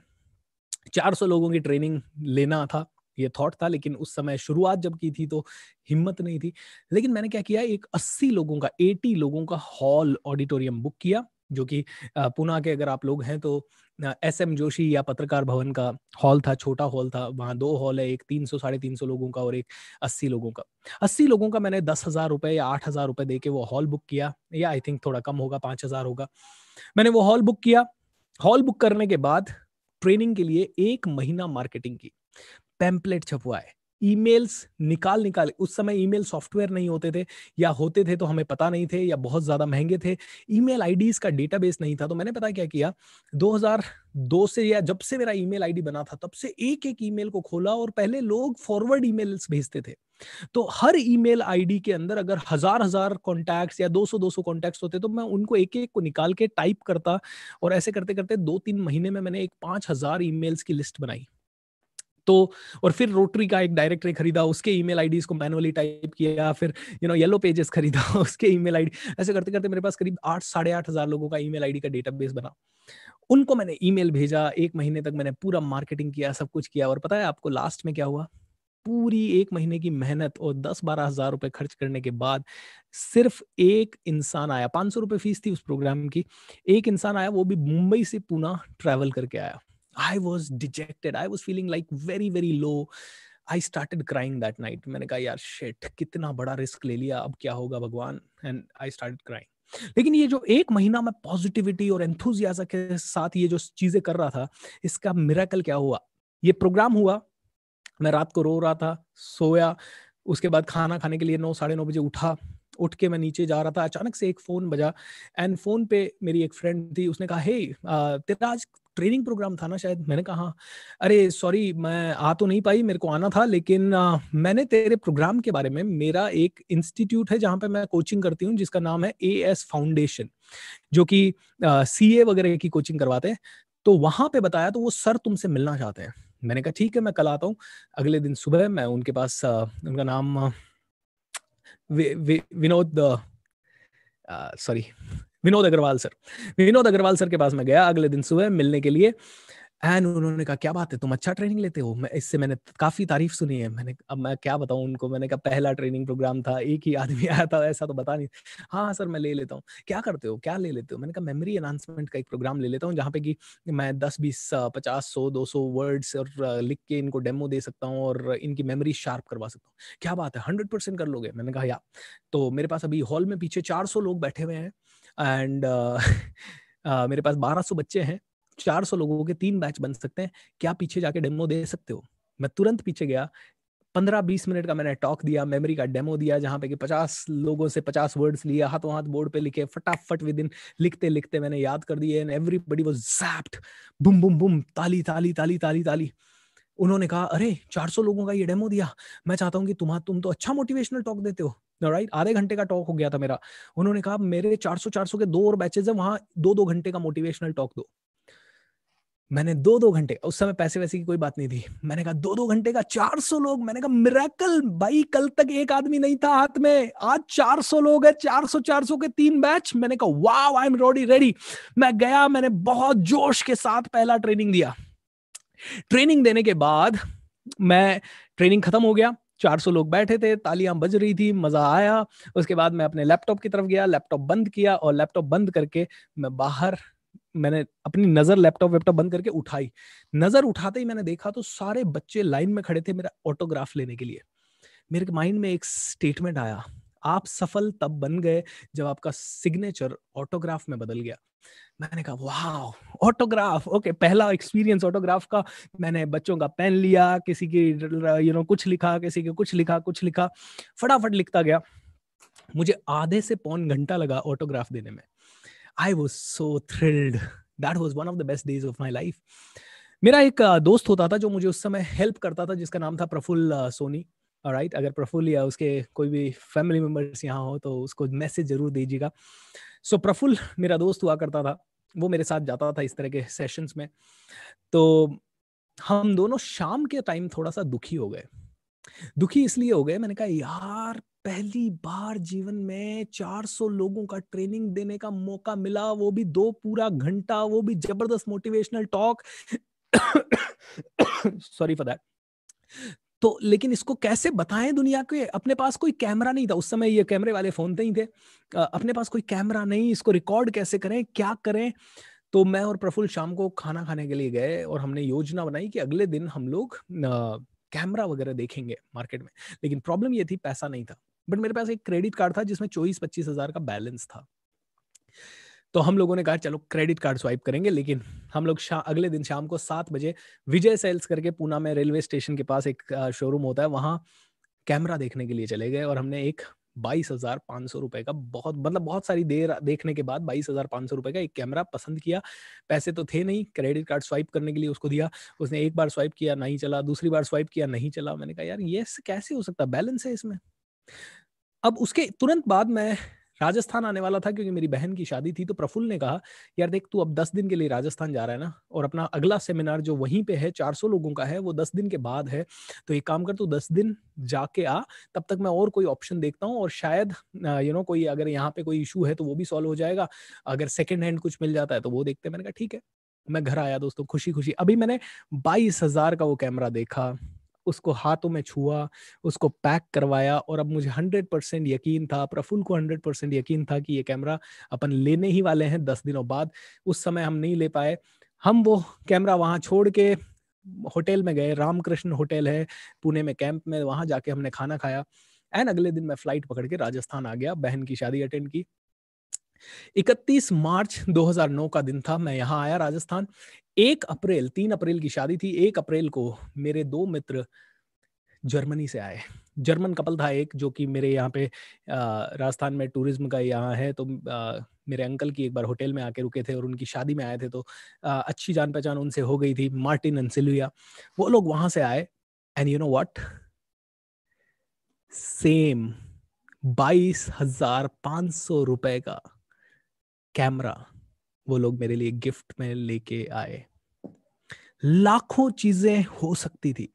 400 लोगों की ट्रेनिंग लेना था, ये थॉट था. लेकिन उस समय शुरुआत जब की थी तो हिम्मत नहीं थी. लेकिन मैंने क्या किया, एक 80 लोगों का, 80 लोगों का हॉल ऑडिटोरियम बुक किया, जो कि पुणे के अगर आप लोग हैं तो SM जोशी या पत्रकार भवन का हॉल था. छोटा हॉल था. वहाँ 2 हॉल है, एक 300 350 लोगों का और एक 80 लोगों का. 80 लोगों का मैंने 10,000 रुपए या 8,000 रुपए दे के वो हॉल बुक किया, या आई थिंक थोड़ा कम होगा, 5,000 होगा. मैंने वो हॉल बुक किया. हॉल बुक करने के बाद ट्रेनिंग के लिए 1 महीना मार्केटिंग की, पैम्पलेट छपवाए, ईमेल्स निकाल. उस समय ईमेल सॉफ्टवेयर नहीं होते थे, या होते थे तो हमें पता नहीं थे, या बहुत ज्यादा महंगे थे. ईमेल आईडीज का डेटाबेस नहीं था. तो मैंने पता क्या किया, 2002 से, या जब से मेरा ईमेल आईडी बना था तब से एक एक ईमेल को खोला. और पहले लोग फॉरवर्ड ईमेल्स भेजते थे, तो हर ईमेल आईडी के अंदर अगर 1000 कॉन्टैक्ट्स या 200 कॉन्टैक्ट्स होते तो मैं उनको एक एक को निकाल के टाइप करता. और ऐसे करते करते 2-3 महीने में मैंने एक 5000 ईमेल्स की लिस्ट बनाई. तो और फिर रोटरी का एक डायरेक्टरी खरीदा, उसके ईमेल आईडीज को मैनुअली टाइप किया. फिर येलो पेजेस खरीदा, उसके ईमेल आईडी. ऐसे करते करते मेरे पास करीब 8-8,500 लोगों का ईमेल आईडी का डेटाबेस बना. उनको मैंने ईमेल भेजा. 1 महीने तक मैंने पूरा मार्केटिंग किया, सब कुछ किया. और पता है आपको लास्ट में क्या हुआ? पूरी 1 महीने की मेहनत और 10-12 हज़ार रुपए खर्च करने के बाद सिर्फ एक इंसान आया, 500 रुपए फीस थी उस प्रोग्राम की। एक इंसान आया, वो भी मुंबई से पुणे ट्रैवल करके आया। I was dejected, I was feeling like very very low. I started crying that night. मैंने कहा यार शिट, कितना बड़ा रिस्क ले लिया, अब क्या होगा भगवान। And I started crying. लेकिन ये जो 1 महीना मैं पॉजिटिविटी और एंथुसियाज्म के साथ ये जो चीजें कर रहा था, इसका मिरेकल क्या हुआ, ये प्रोग्राम हुआ, मैं रात को रो रहा था, सोया, उसके बाद खाना खाने के लिए 9 साढ़े 9 बजे उठा। उठ के मैं नीचे जा रहा था, अचानक से एक फोन बजा एंड फोन पे मेरी एक फ्रेंड थी, उसने कहा हे तेरा आज ट्रेनिंग प्रोग्राम था ना शायद। मैंने कहा हाँ। अरे सॉरी मैं आ तो नहीं पाई, मेरे को आना था, लेकिन मैंने तेरे प्रोग्राम के बारे में, मेरा एक इंस्टीट्यूट है जहाँ पे मैं कोचिंग करती हूँ जिसका नाम है AS फाउंडेशन, जो कि CA वगैरह की कोचिंग करवाते हैं, तो वहां पे बताया, तो वो सर तुमसे मिलना चाहते हैं। मैंने कहा ठीक है, मैं कल आता हूँ। अगले दिन सुबह मैं उनके पास, उनका नाम Vinod, sorry Vinod Agarwal sir, Vinod Agarwal sir के पास मैं गया अगले दिन सुबह मिलने के लिए। एंड उन्होंने कहा क्या बात है, तुम अच्छा ट्रेनिंग लेते हो। मैंने काफी तारीफ सुनी है। अब मैं क्या बताऊं उनको। मैंने कहा पहला ट्रेनिंग प्रोग्राम था, एक ही आदमी आया था, ऐसा तो बता नहीं। हाँ सर मैं ले लेता हूँ। क्या करते हो, क्या ले लेते हो। मैंने कहा मेमोरी एनहांसमेंट का एक प्रोग्राम ले लेता हूँ, जहाँ पे कि मैं 10 20 50 100 200 वर्ड्स और लिख के इनको डेमो दे सकता हूँ और इनकी मेमोरी शार्प करवा सकता हूँ। क्या बात है, 100% कर लोगे। मैंने कहा या। तो मेरे पास अभी हॉल में पीछे 400 लोग बैठे हुए हैं एंड मेरे पास 1200 बच्चे हैं, 400 लोगों के 3 बैच बन सकते हैं, क्या पीछे जाके डेमो दे सकते हो। मैं तुरंत पीछे गया, 15-20 मिनट का मैंने टॉक दिया, मेमोरी का डेमो दिया, जहां पे कि 50 लोगों से 50 वर्ड्स लिया, हाथों हाथ बोर्ड पे लिखे, फटाफट विद इन लिखते लिखते मैंने याद कर दिए। And everybody was ज़ैप्ड, Bum Bum Bum, ताली ताली ताली ताली ताली। उन्होंने कहा अरे 400 लोगों का ये डेमो दिया, मैं चाहता हूँ कि तुम तो अच्छा मोटिवेशनल टॉक देते हो, राइट। आधे घंटे का टॉक हो गया था मेरा। उन्होंने कहा मेरे 400 के 2 और बैचेज है, वहां 2-2 घंटे का मोटिवेशनल टॉक दो। मैंने 2-2 घंटे, उस समय पैसे वैसे की कोई बात नहीं थी, मैंने कहा 2-2 घंटे का 400 लोग। मैंने कहा मिरेकल भाई, कल तक एक आदमी नहीं था हाथ में, आज 400 लोग है, 400 के 3 बैच। मैंने कहा वाओ, आई एम रेडी। मैं गया, मैंने बहुत जोश के साथ पहला ट्रेनिंग दिया। ट्रेनिंग देने के बाद मैं, ट्रेनिंग खत्म हो गया, 400 लोग बैठे थे, तालियां बज रही थी, मजा आया। उसके बाद मैं अपने लैपटॉप की तरफ गया, लैपटॉप बंद किया और लैपटॉप बंद करके मैं बाहर, मैंने अपनी नजर लैपटॉप बंद करके उठाई। नजर उठाते ही मैंने देखा तो सारे बच्चे लाइन में खड़े थे मेरा ऑटोग्राफ लेने के लिए। मेरे माइंड में एक स्टेटमेंट आया, आप सफल तब बन गए जब आपका सिग्नेचर ऑटोग्राफ में बदल गया। मैंने कहा वाह, ऑटोग्राफ, ओके, पहला एक्सपीरियंस ऑटोग्राफ का। मैंने बच्चों का पेन लिया, किसी की कुछ लिखा, किसी के कुछ लिखा, फटाफट लिखता गया। मुझे आधे से पौन घंटा लगा ऑटोग्राफ देने में। I was so thrilled, that was one of the best days of my life. मेरा एक दोस्त होता था जो मुझे उस समय हेल्प करता था, जिसका नाम था प्रफुल्ल सोनी, राइट। अगर प्रफुल्ल या उसके कोई भी फैमिली मेंबर्स यहाँ हो तो उसको मैसेज जरूर दीजिएगा। सो प्रफुल्ल मेरा दोस्त हुआ करता था, वो मेरे साथ जाता था इस तरह के सेशंस में। तो हम दोनों शाम के टाइम थोड़ा सा दुखी हो गए। दुखी इसलिए हो गए, मैंने कहा यार पहली बार जीवन में 400 लोगों का ट्रेनिंग देने का मौका मिला, वो भी 2 पूरा घंटा, वो भी जबरदस्त motivational talk. Sorry for that. तो लेकिन इसको कैसे बताएं दुनिया को, अपने पास कोई कैमरा नहीं था उस समय, ये कैमरे वाले फोन नहीं थे, अपने पास कोई कैमरा नहीं, इसको रिकॉर्ड कैसे करें, क्या करें। तो मैं और प्रफुल्ल शाम को खाना खाने के लिए गए और हमने योजना बनाई कि अगले दिन हम लोग कैमरा वगैरह देखेंगे मार्केट में। लेकिन प्रॉब्लम ये थी, पैसा नहीं था। बट मेरे पास एक क्रेडिट कार्ड था जिसमें 24-25 हजार का बैलेंस था। तो हम लोगों ने कहा चलो क्रेडिट कार्ड स्वाइप करेंगे। लेकिन हम लोग अगले दिन शाम को 7 बजे विजय सेल्स करके पूना में रेलवे स्टेशन के पास एक शोरूम होता है, वहां कैमरा देखने के लिए चले गए और हमने एक 22,500 रुपए का, बहुत सारी देर देखने के बाद 22,500 रुपए का एक कैमरा पसंद किया। पैसे तो थे नहीं, क्रेडिट कार्ड स्वाइप करने के लिए उसको दिया। उसने एक बार स्वाइप किया, नहीं चला, दूसरी बार स्वाइप किया, नहीं चला। मैंने कहा यार ये कैसे हो सकता, बैलेंस है इसमें। अब उसके तुरंत बाद मैं राजस्थान आने वाला था क्योंकि मेरी बहन की शादी थी। तो प्रफुल्ल ने कहा यार देख, तू अब 10 दिन के लिए राजस्थान जा रहा है ना, और अपना अगला सेमिनार जो वहीं पे है 400 लोगों का है, वो 10 दिन के बाद है। तो एक काम कर, तू 10 दिन जाके आ, तब तक मैं और कोई ऑप्शन देखता हूँ, और शायद कोई अगर यहाँ पे कोई इशू है तो वो भी सॉल्व हो जाएगा, अगर सेकेंड हैंड कुछ मिल जाता है तो वो देखते हैं। मैंने कहा ठीक है। मैं घर आया दोस्तों, खुशी खुशी। अभी मैंने 22,000 का वो कैमरा देखा, उसको हाथों में छुआ, उसको पैक करवाया, और अब मुझे 100% यकीन था, प्रफुल्ल को 100% यकीन था कि ये कैमरा अपन लेने ही वाले हैं 10 दिनों बाद। उस समय हम नहीं ले पाए। हम वो कैमरा वहाँ छोड़ के होटल में गए, रामकृष्ण होटल है पुणे में कैंप में, वहाँ जाके हमने खाना खाया। एंड अगले दिन मैं फ्लाइट पकड़ के राजस्थान आ गया, बहन की शादी अटेंड की। 31 मार्च 2009 का दिन था, मैं यहाँ आया राजस्थान। 3 अप्रैल की शादी थी। 1 अप्रैल को मेरे 2 मित्र जर्मनी से आए। जर्मन कपल था एक, जो कि मेरे यहाँ पे राजस्थान में टूरिज्म का यहाँ है, तो मेरे अंकल की एक बार होटल में आके रुके थे और उनकी शादी में आए थे, तो अच्छी जान पहचान उनसे हो गई थी, मार्टिन एंड सिल्विया। वो लोग वहां से आए, and you know what, same 22,500 रुपए का कैमरा वो लोग मेरे लिए गिफ्ट में लेके आए। लाखों चीजें हो सकती थी,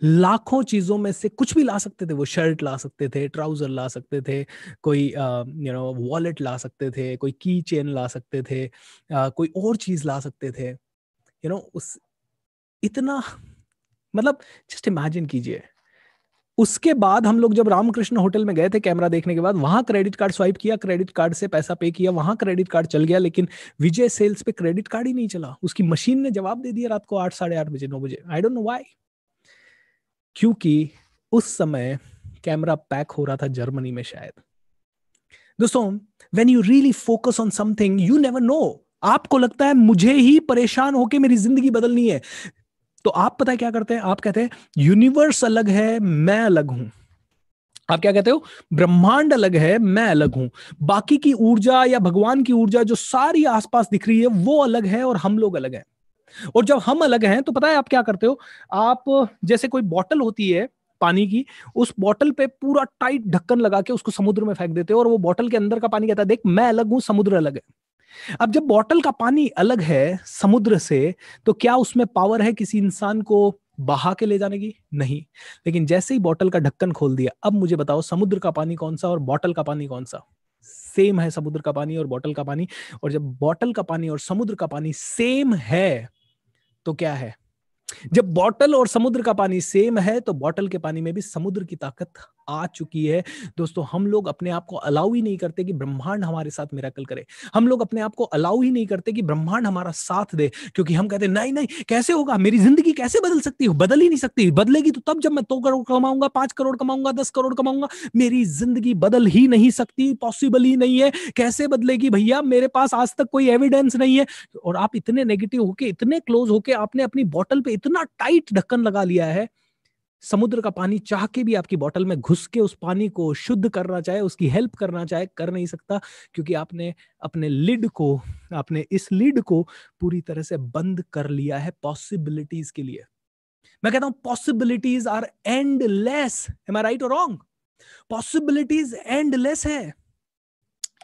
लाखों चीजों में से कुछ भी ला सकते थे। वो शर्ट ला सकते थे, ट्राउजर ला सकते थे, कोई वॉलेट ला सकते थे, कोई की चेन ला सकते थे, कोई और चीज ला सकते थे। उस इतना, मतलब जस्ट इमेजिन कीजिए। उसके बाद हम लोग जब रामकृष्ण होटल में गए थे कैमरा देखने के बाद, वहां क्रेडिट कार्ड स्वाइप किया, क्रेडिट कार्ड से पैसा पे किया, वहां क्रेडिट कार्ड चल गया, लेकिन विजय सेल्स पे क्रेडिट कार्ड ही नहीं चला। उसकी मशीन ने जवाब दे दिया रात को 8, साढ़े 8 बजे, 9 बजे। आई डोंट नो व्हाई, क्योंकि उस समय कैमरा पैक हो रहा था जर्मनी में शायद। दोस्तों, when you really focus on something, you never no. आपको लगता है मुझे ही परेशान होके मेरी जिंदगी बदलनी है, तो आप पता है क्या करते हैं? आप कहते हैं यूनिवर्स अलग है, मैं अलग हूं। आप क्या कहते हो? ब्रह्मांड अलग है, मैं अलग हूं। बाकी की ऊर्जा या भगवान की ऊर्जा जो सारी आसपास दिख रही है वो अलग है और हम लोग अलग हैं। और जब हम अलग हैं तो पता है आप क्या करते हो? आप जैसे कोई बॉटल होती है पानी की, उस बॉटल पे पूरा टाइट ढक्कन लगा के उसको समुद्र में फेंक देते हो, और वो बॉटल के अंदर का पानी कहता है देख मैं अलग हूं, समुद्र अलग है। अब जब बॉटल का पानी अलग है समुद्र से, तो क्या उसमें पावर है किसी इंसान को बहा के ले जाने की? नहीं। लेकिन जैसे ही बॉटल का ढक्कन खोल दिया, अब मुझे बताओ समुद्र का पानी कौन सा और बॉटल का पानी कौन सा? सेम है समुद्र का पानी और बॉटल का पानी। और जब बॉटल का पानी और समुद्र का पानी सेम है तो क्या है? जब बॉटल और समुद्र का पानी सेम है तो बॉटल के पानी में भी समुद्र की ताकत आ चुकी है। दोस्तों, हम लोग अपने आप को अलाउ ही नहीं करते कि ब्रह्मांड हमारे साथ मिरेकल करे। हम लोग अपने आप को अलाउ ही नहीं करते कि ब्रह्मांड हमारा साथ दे, क्योंकि हम कहते नहीं नहीं कैसे होगा, मेरी जिंदगी कैसे बदल सकती है? बदल ही नहीं सकती। बदलेगी तो तब जब मैं 2 करोड़ कमाऊंगा, 5 करोड़ कमाऊंगा, 10 करोड़ कमाऊंगा। मेरी जिंदगी बदल ही नहीं सकती, पॉसिबल ही नहीं है। कैसे बदलेगी भैया? मेरे पास आज तक कोई एविडेंस नहीं है। और आप इतने नेगेटिव होके, इतने क्लोज होके आपने अपनी बॉटल पे इतना टाइट ढक्कन लगा लिया है। समुद्र का पानी चाह के भी आपकी बोतल में घुस के उस पानी को शुद्ध करना चाहे, उसकी हेल्प करना चाहे, कर नहीं सकता, क्योंकि आपने अपने लिड को, आपने इस लिड को पूरी तरह से बंद कर लिया है पॉसिबिलिटीज के लिए। मैं कहता हूं possibilities are endless. Am I right और रॉन्ग? पॉसिबिलिटीज एंडलेस है,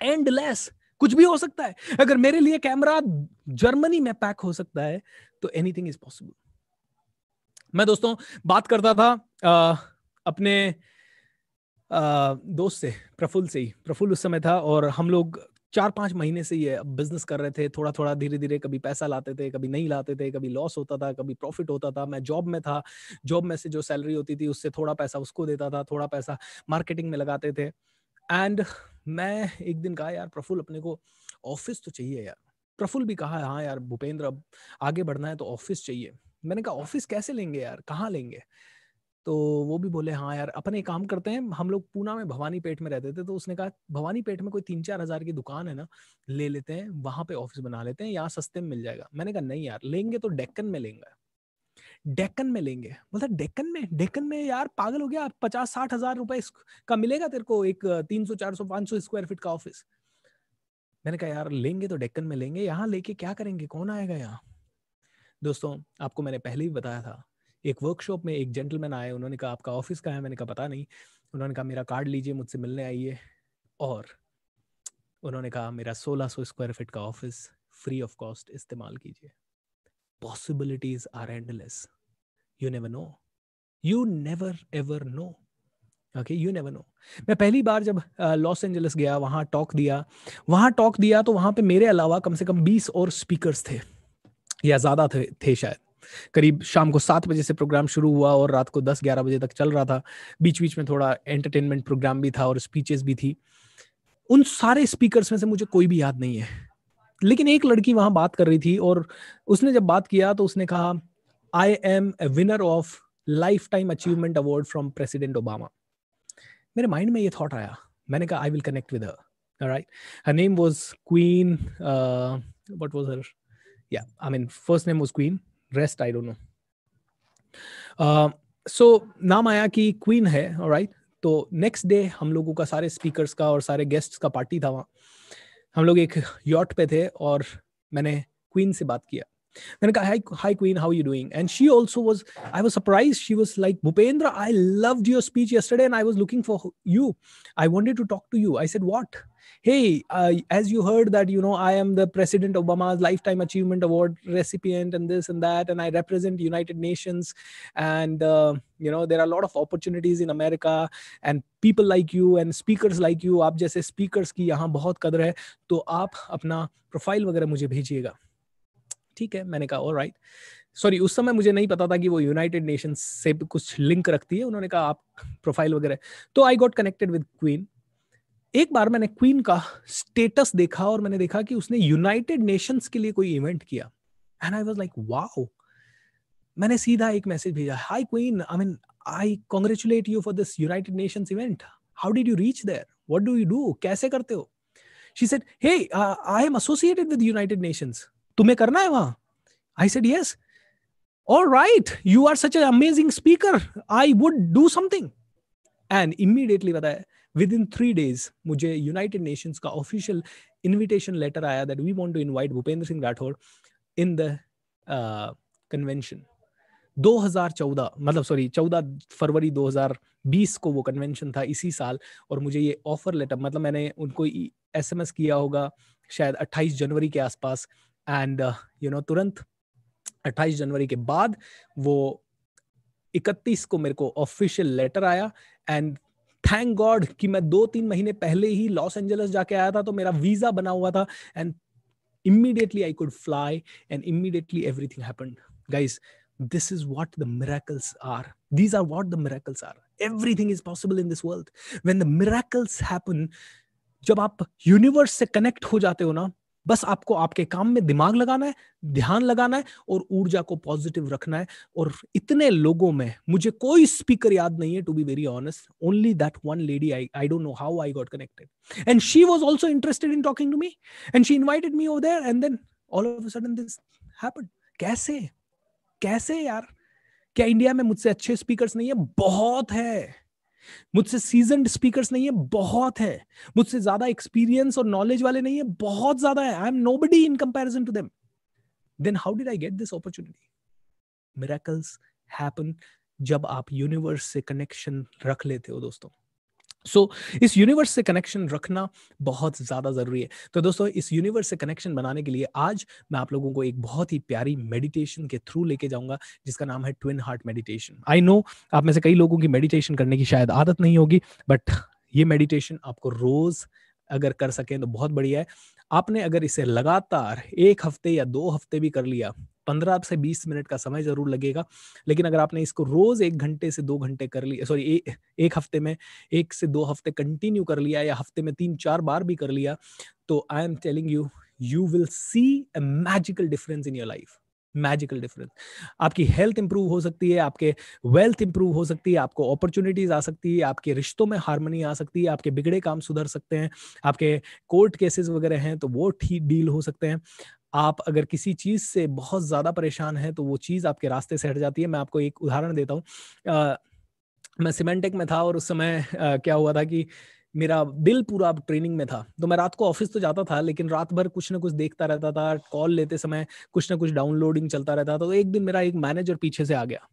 एंडलेस। कुछ भी हो सकता है। अगर मेरे लिए कैमरा जर्मनी में पैक हो सकता है तो एनीथिंग इज पॉसिबल। मैं दोस्तों बात करता था अपने दोस्त से, प्रफुल्ल से ही। प्रफुल्ल उस समय था और हम लोग 4-5 महीने से ये बिजनेस कर रहे थे, थोड़ा थोड़ा धीरे धीरे। कभी पैसा लाते थे, कभी नहीं लाते थे, कभी लॉस होता था, कभी प्रॉफिट होता था। मैं जॉब में था, जॉब में से जो सैलरी होती थी उससे थोड़ा पैसा उसको देता था, थोड़ा पैसा मार्केटिंग में लगाते थे। एंड मैं एक दिन कहा यार प्रफुल्ल, अपने को ऑफिस तो चाहिए यार। प्रफुल्ल भी कहा हाँ यार भूपेंद्र, अब आगे बढ़ना है तो ऑफिस चाहिए। मैंने कहा ऑफिस कैसे लेंगे यार, कहाँ लेंगे? तो वो भी बोले हाँ यार अपन एक काम करते हैं, हम लोग पूना में भवानीपेट में रहते थे, तो उसने कहा भवानीपेट में कोई 3-4 हजार की दुकान है ना, ले लेते हैं, वहां पे ऑफिस बना लेते हैं, यहाँ सस्ते में मिल जाएगा। मैंने कहा नहीं यार, लेंगे तो डेक्कन में लेंगे, डेक्कन में लेंगे। मतलब डेक्कन में यार पागल हो गया? 50-60 हजार रुपए का मिलेगा तेरे को एक 300-400-500 स्क्वायर फीट का ऑफिस। मैंने कहा यार लेंगे तो डेक्कन में लेंगे, यहाँ लेके क्या करेंगे, कौन आएगा यहाँ? दोस्तों, आपको मैंने पहले ही बताया था, एक वर्कशॉप में एक जेंटलमैन आए, उन्होंने कहा आपका ऑफिस कहाँ है? मैंने कहा पता नहीं। उन्होंने कहा मेरा कार्ड लीजिए, मुझसे मिलने आइए। और उन्होंने कहा मेरा 1600 स्क्वायर फीट का ऑफिस फ्री ऑफ कॉस्ट इस्तेमाल कीजिए। Possibilities are endless. You never know, you never ever know. Okay, you never know. मैं पहली बार जब लॉस एंजलिस गया, वहां टॉक दिया तो वहां पे मेरे अलावा कम से कम 20 और स्पीकर्स थे, या ज्यादा थे शायद। करीब शाम को 7 बजे से प्रोग्राम शुरू हुआ और रात को 10-11 बजे तक चल रहा था। बीच बीच में थोड़ा एंटरटेनमेंट प्रोग्राम भी था और स्पीचेस भी थी। उन सारे स्पीकर्स में से मुझे कोई भी याद नहीं है, लेकिन एक लड़की वहां बात कर रही थी और उसने जब बात किया तो उसने कहा, I am a winner of lifetime achievement award from president Obama. मेरे माइंड में ये थॉट आया, मैंने कहा I will connect with her. Alright, her name was Queen. What was her? Yeah, I mean, first name was Queen. Rest I don't know. So नाम आया कि Queen है, alright. तो नेक्स्ट डे हम लोगों का सारे स्पीकर्स का और सारे गेस्ट्स का पार्टी था वहाँ। हम लोग एक यॉट पे थे और मैंने क्वीन से बात किया। मैंने कहा, hi Queen, how are you doing? And she also was, I was surprised. She was like, Bhupendra, I loved your speech yesterday and I was looking for you. I wanted to talk to you. I said, what? Hey, as you heard that, you know, I am the President Obama's Lifetime Achievement Award recipient and this and that, and I represent United Nations. And, you know, there are a lot of opportunities in America and people like you and speakers like you. आप जैसे speakers की यहाँ बहुत कदर है, तो आप अपना प्रोफाइल वगैरह मुझे भेजिएगा। ठीक है, मैंने कहा ऑल राइट। सॉरी, उस समय मुझे नहीं पता था कि वो यूनाइटेड नेशंस से कुछ लिंक रखती है। उन्होंने कहा आप प्रोफाइल वगैरह, तो आई गॉट कनेक्टेड विद क्वीन। एक बार मैंने क्वीन का स्टेटस देखा और मैंने देखा कि उसने यूनाइटेड नेशंस के लिए कोई इवेंट किया and I was like wow. मैंने सीधा एक मैसेज भेजा, hi queen, I mean I congratulate you for this United Nations event, how did you reach there, what do you do, कैसे करते हो? She said, hey I am associated with United Nations, तुम्हें करना है वहां? I said yes. All right, you are such an amazing speaker, I would do something. And immediately बताया, with in 3 days मुझे United Nations का official invitation letter आया that we want to invite Bhupendra Singh Rathore in the convention. 2014 मतलब sorry 14 फरवरी 2020 को वो convention था इसी साल, और मुझे ये ऑफर लेटर, मतलब मैंने उनको SMS किया होगा शायद 28 जनवरी के आसपास, एंड यू नो तुरंत 28 जनवरी के बाद वो 31 को मेरे को ऑफिशियल लेटर आया। एंड थैंक गॉड कि मैं 2-3 महीने पहले ही लॉस एंजलिस जाके आया था, तो मेरा वीजा बना हुआ था and immediately I could fly and immediately everything happened. Guys, this is what the miracles are. These are what the miracles are. Everything is possible in this world. When the miracles happen, जब आप universe से connect हो जाते हो ना, बस आपको आपके काम में दिमाग लगाना है, ध्यान लगाना है और ऊर्जा को पॉजिटिव रखना है। और इतने लोगों में मुझे कोई स्पीकर याद नहीं है, to be very honest, only that one lady, I don't know how I got connected and she was also interested in talking to me and she invited me over there and then all of a sudden this happened. कैसे यार? क्या India में मुझसे अच्छे speakers नहीं है? बहुत है। मुझसे सीजन्ड स्पीकर्स नहीं है? बहुत है। मुझसे ज्यादा एक्सपीरियंस और नॉलेज वाले नहीं है? बहुत ज्यादा है। I am nobody in comparison to them. Then how did I get this opportunity? Miracles happen जब आप यूनिवर्स से कनेक्शन रख लेते हो दोस्तों। सो इस यूनिवर्स से कनेक्शन रखना बहुत ज्यादा जरूरी है। तो दोस्तों, इस यूनिवर्स से कनेक्शन बनाने के लिए आज मैं आप लोगों को एक बहुत ही प्यारी मेडिटेशन के थ्रू लेके जाऊंगा, जिसका नाम है twin heart meditation. I know आप में से कई लोगों की मेडिटेशन करने की शायद आदत नहीं होगी, बट ये मेडिटेशन आपको रोज अगर कर सकें तो बहुत बढ़िया है। आपने अगर इसे लगातार 1 हफ्ते या 2 हफ्ते भी कर लिया, 15 से 20 मिनट का समय जरूर लगेगा, लेकिन अगर आपने इसको रोज 1 घंटे से 2 घंटे कर लिया, सॉरी 1 हफ्ते में 1 से 2 हफ्ते कंटिन्यू कर लिया, या हफ्ते में 3-4 बार भी कर लिया, तो I am telling you, you will see a magical difference in your life. Magical difference. आपकी हेल्थ इंप्रूव हो सकती है, आपके वेल्थ इंप्रूव हो सकती है, आपको अपॉर्चुनिटीज आ सकती है, आपके रिश्तों में हार्मनी आ सकती है, आपके बिगड़े काम सुधर सकते हैं, आपके कोर्ट केसेस वगैरह हैं तो वो ठीक डील हो सकते हैं। आप अगर किसी चीज से बहुत ज्यादा परेशान हैं तो वो चीज आपके रास्ते से हट जाती है। मैं आपको एक उदाहरण देता हूँ। मैं सिमेंटेक में था और उस समय क्या हुआ था कि मेरा दिल पूरा ट्रेनिंग में था, तो मैं रात को ऑफिस तो जाता था, लेकिन रात भर कुछ ना कुछ देखता रहता था, कॉल लेते समय कुछ ना कुछ डाउनलोडिंग चलता रहता था। तो एक दिन मेरा एक मैनेजर पीछे से आ गया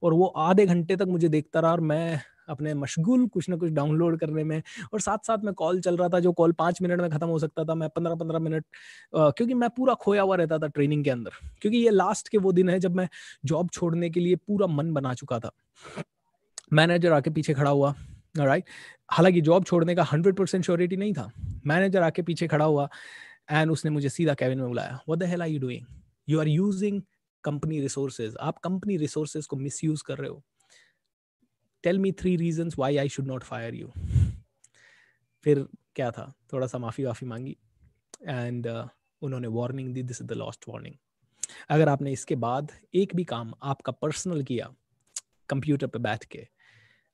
और वो आधे घंटे तक मुझे देखता रहा और मैं अपने मशगूल कुछ ना कुछ डाउनलोड करने में, और साथ साथ में कॉल चल रहा था, जो कॉल 5 मिनट में खत्म हो सकता था, मैं 15-15 मिनट, क्योंकि मैं पूरा खोया हुआ रहता था ट्रेनिंग के अंदर, क्योंकि ये लास्ट के वो दिन है जब मैं जॉब छोड़ने के लिए पूरा मन बना चुका था। मैनेजर आके पीछे खड़ा हुआ, राइट, हालांकि जॉब छोड़ने का 100% श्योरिटी नहीं था। मैनेजर आके पीछे खड़ा हुआ एंड उसने मुझे सीधा कैबिन में बुलाया। What the hell are you doing? You are using company resources, आप कंपनी रिसोर्सेज को मिसयूज कर रहे हो. Tell me 3 reasons why I should not fire you. फिर क्या था, थोड़ा सा माफी मांगी एंड उन्होंने warning the, this is the last warning. अगर आपने इसके बाद एक भी काम आपका पर्सनल किया कंप्यूटर पे बैठ के,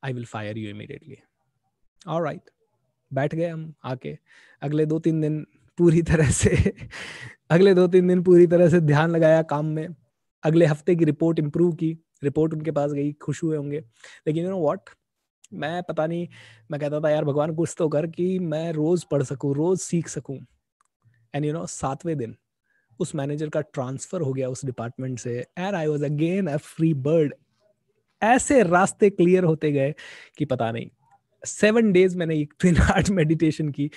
I will fire you immediately. Alright, बैठ गए हम आके. अगले 2-3 दिन पूरी तरह से ध्यान लगाया काम में. अगले हफ्ते की रिपोर्ट इंप्रूव की, रिपोर्ट उनके पास गई, खुश हुए होंगे. लेकिन यू नो व्हाट, मैं पता नहीं, मैं कहता था यार भगवान कुछ तो कर कि मैं रोज पढ़ सकूं, रोज सीख सकूं. एंड यू नो 7वें दिन उस मैनेजर का ट्रांसफर हो गया उस डिपार्टमेंट से, and I was again a free bird. ऐसे रास्ते क्लियर होते गए कि पता नहीं. 7 days मैंने एक ट्विन हार्ट मेडिटेशन की,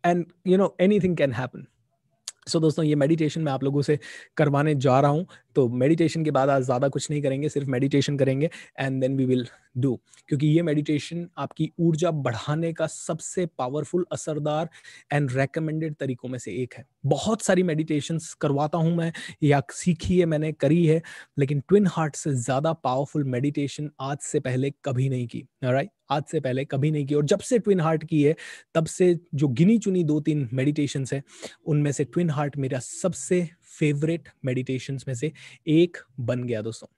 and you know anything can happen. So दोस्तों, ये मेडिटेशन मैं आप लोगों से करवाने जा रहा हूँ. तो मेडिटेशन के बाद आज ज़्यादा कुछ नहीं करेंगे, सिर्फ मेडिटेशन करेंगे and then we will do. क्योंकि ये मेडिटेशन आपकी ऊर्जा बढ़ाने का सबसे पावरफुल, असरदार एंड रेकमेंडेड तरीकों में से एक है. बहुत सारी मेडिटेशंस करवाता हूँ मैं, या सीखी है मैंने, करी है, लेकिन ट्विन हार्ट से ज़्यादा पावरफुल मेडिटेशन आज से पहले कभी नहीं की. ऑलराइट, आज से पहले कभी नहीं की. और जब से ट्विन हार्ट की है तब से जो गिनी चुनी 2-3 मेडिटेशंस है, उनमें से ट्विन हार्ट मेरा सबसे फेवरेट मेडिटेशंस में से एक बन गया दोस्तों.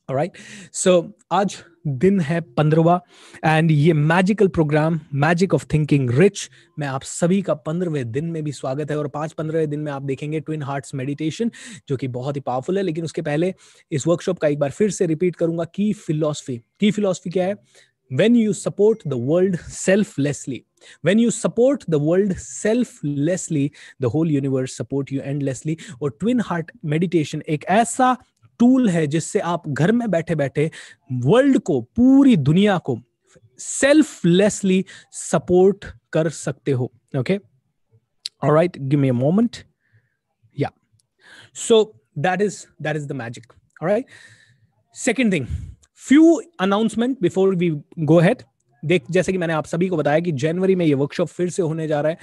ऑलराइट, सो आज दिन है 15वां एंड ये magical program magic of thinking rich में आप सभी का 15वें दिन में भी स्वागत है. और 15वें दिन में आप देखेंगे ट्विन हार्ट्स मेडिटेशन, जो कि बहुत ही पावरफुल है. लेकिन उसके पहले इस वर्कशॉप का एक बार फिर से रिपीट करूंगा. की फिलॉसफी क्या है? When you support the world selflessly, when you support the world selflessly, the whole universe support you endlessly. और ट्विन हार्ट मेडिटेशन एक ऐसा टूल है जिससे आप घर में बैठे बैठे वर्ल्ड को, पूरी दुनिया को सेल्फलेसली सपोर्ट कर सकते हो. Okay, alright, give me a moment. Ya, so that is the magic. Alright, second thing, few announcement before we go ahead. देख, जैसे कि मैंने आप सभी को बताया कि जनवरी में ये वर्कशॉप फिर से होने जा रहा है,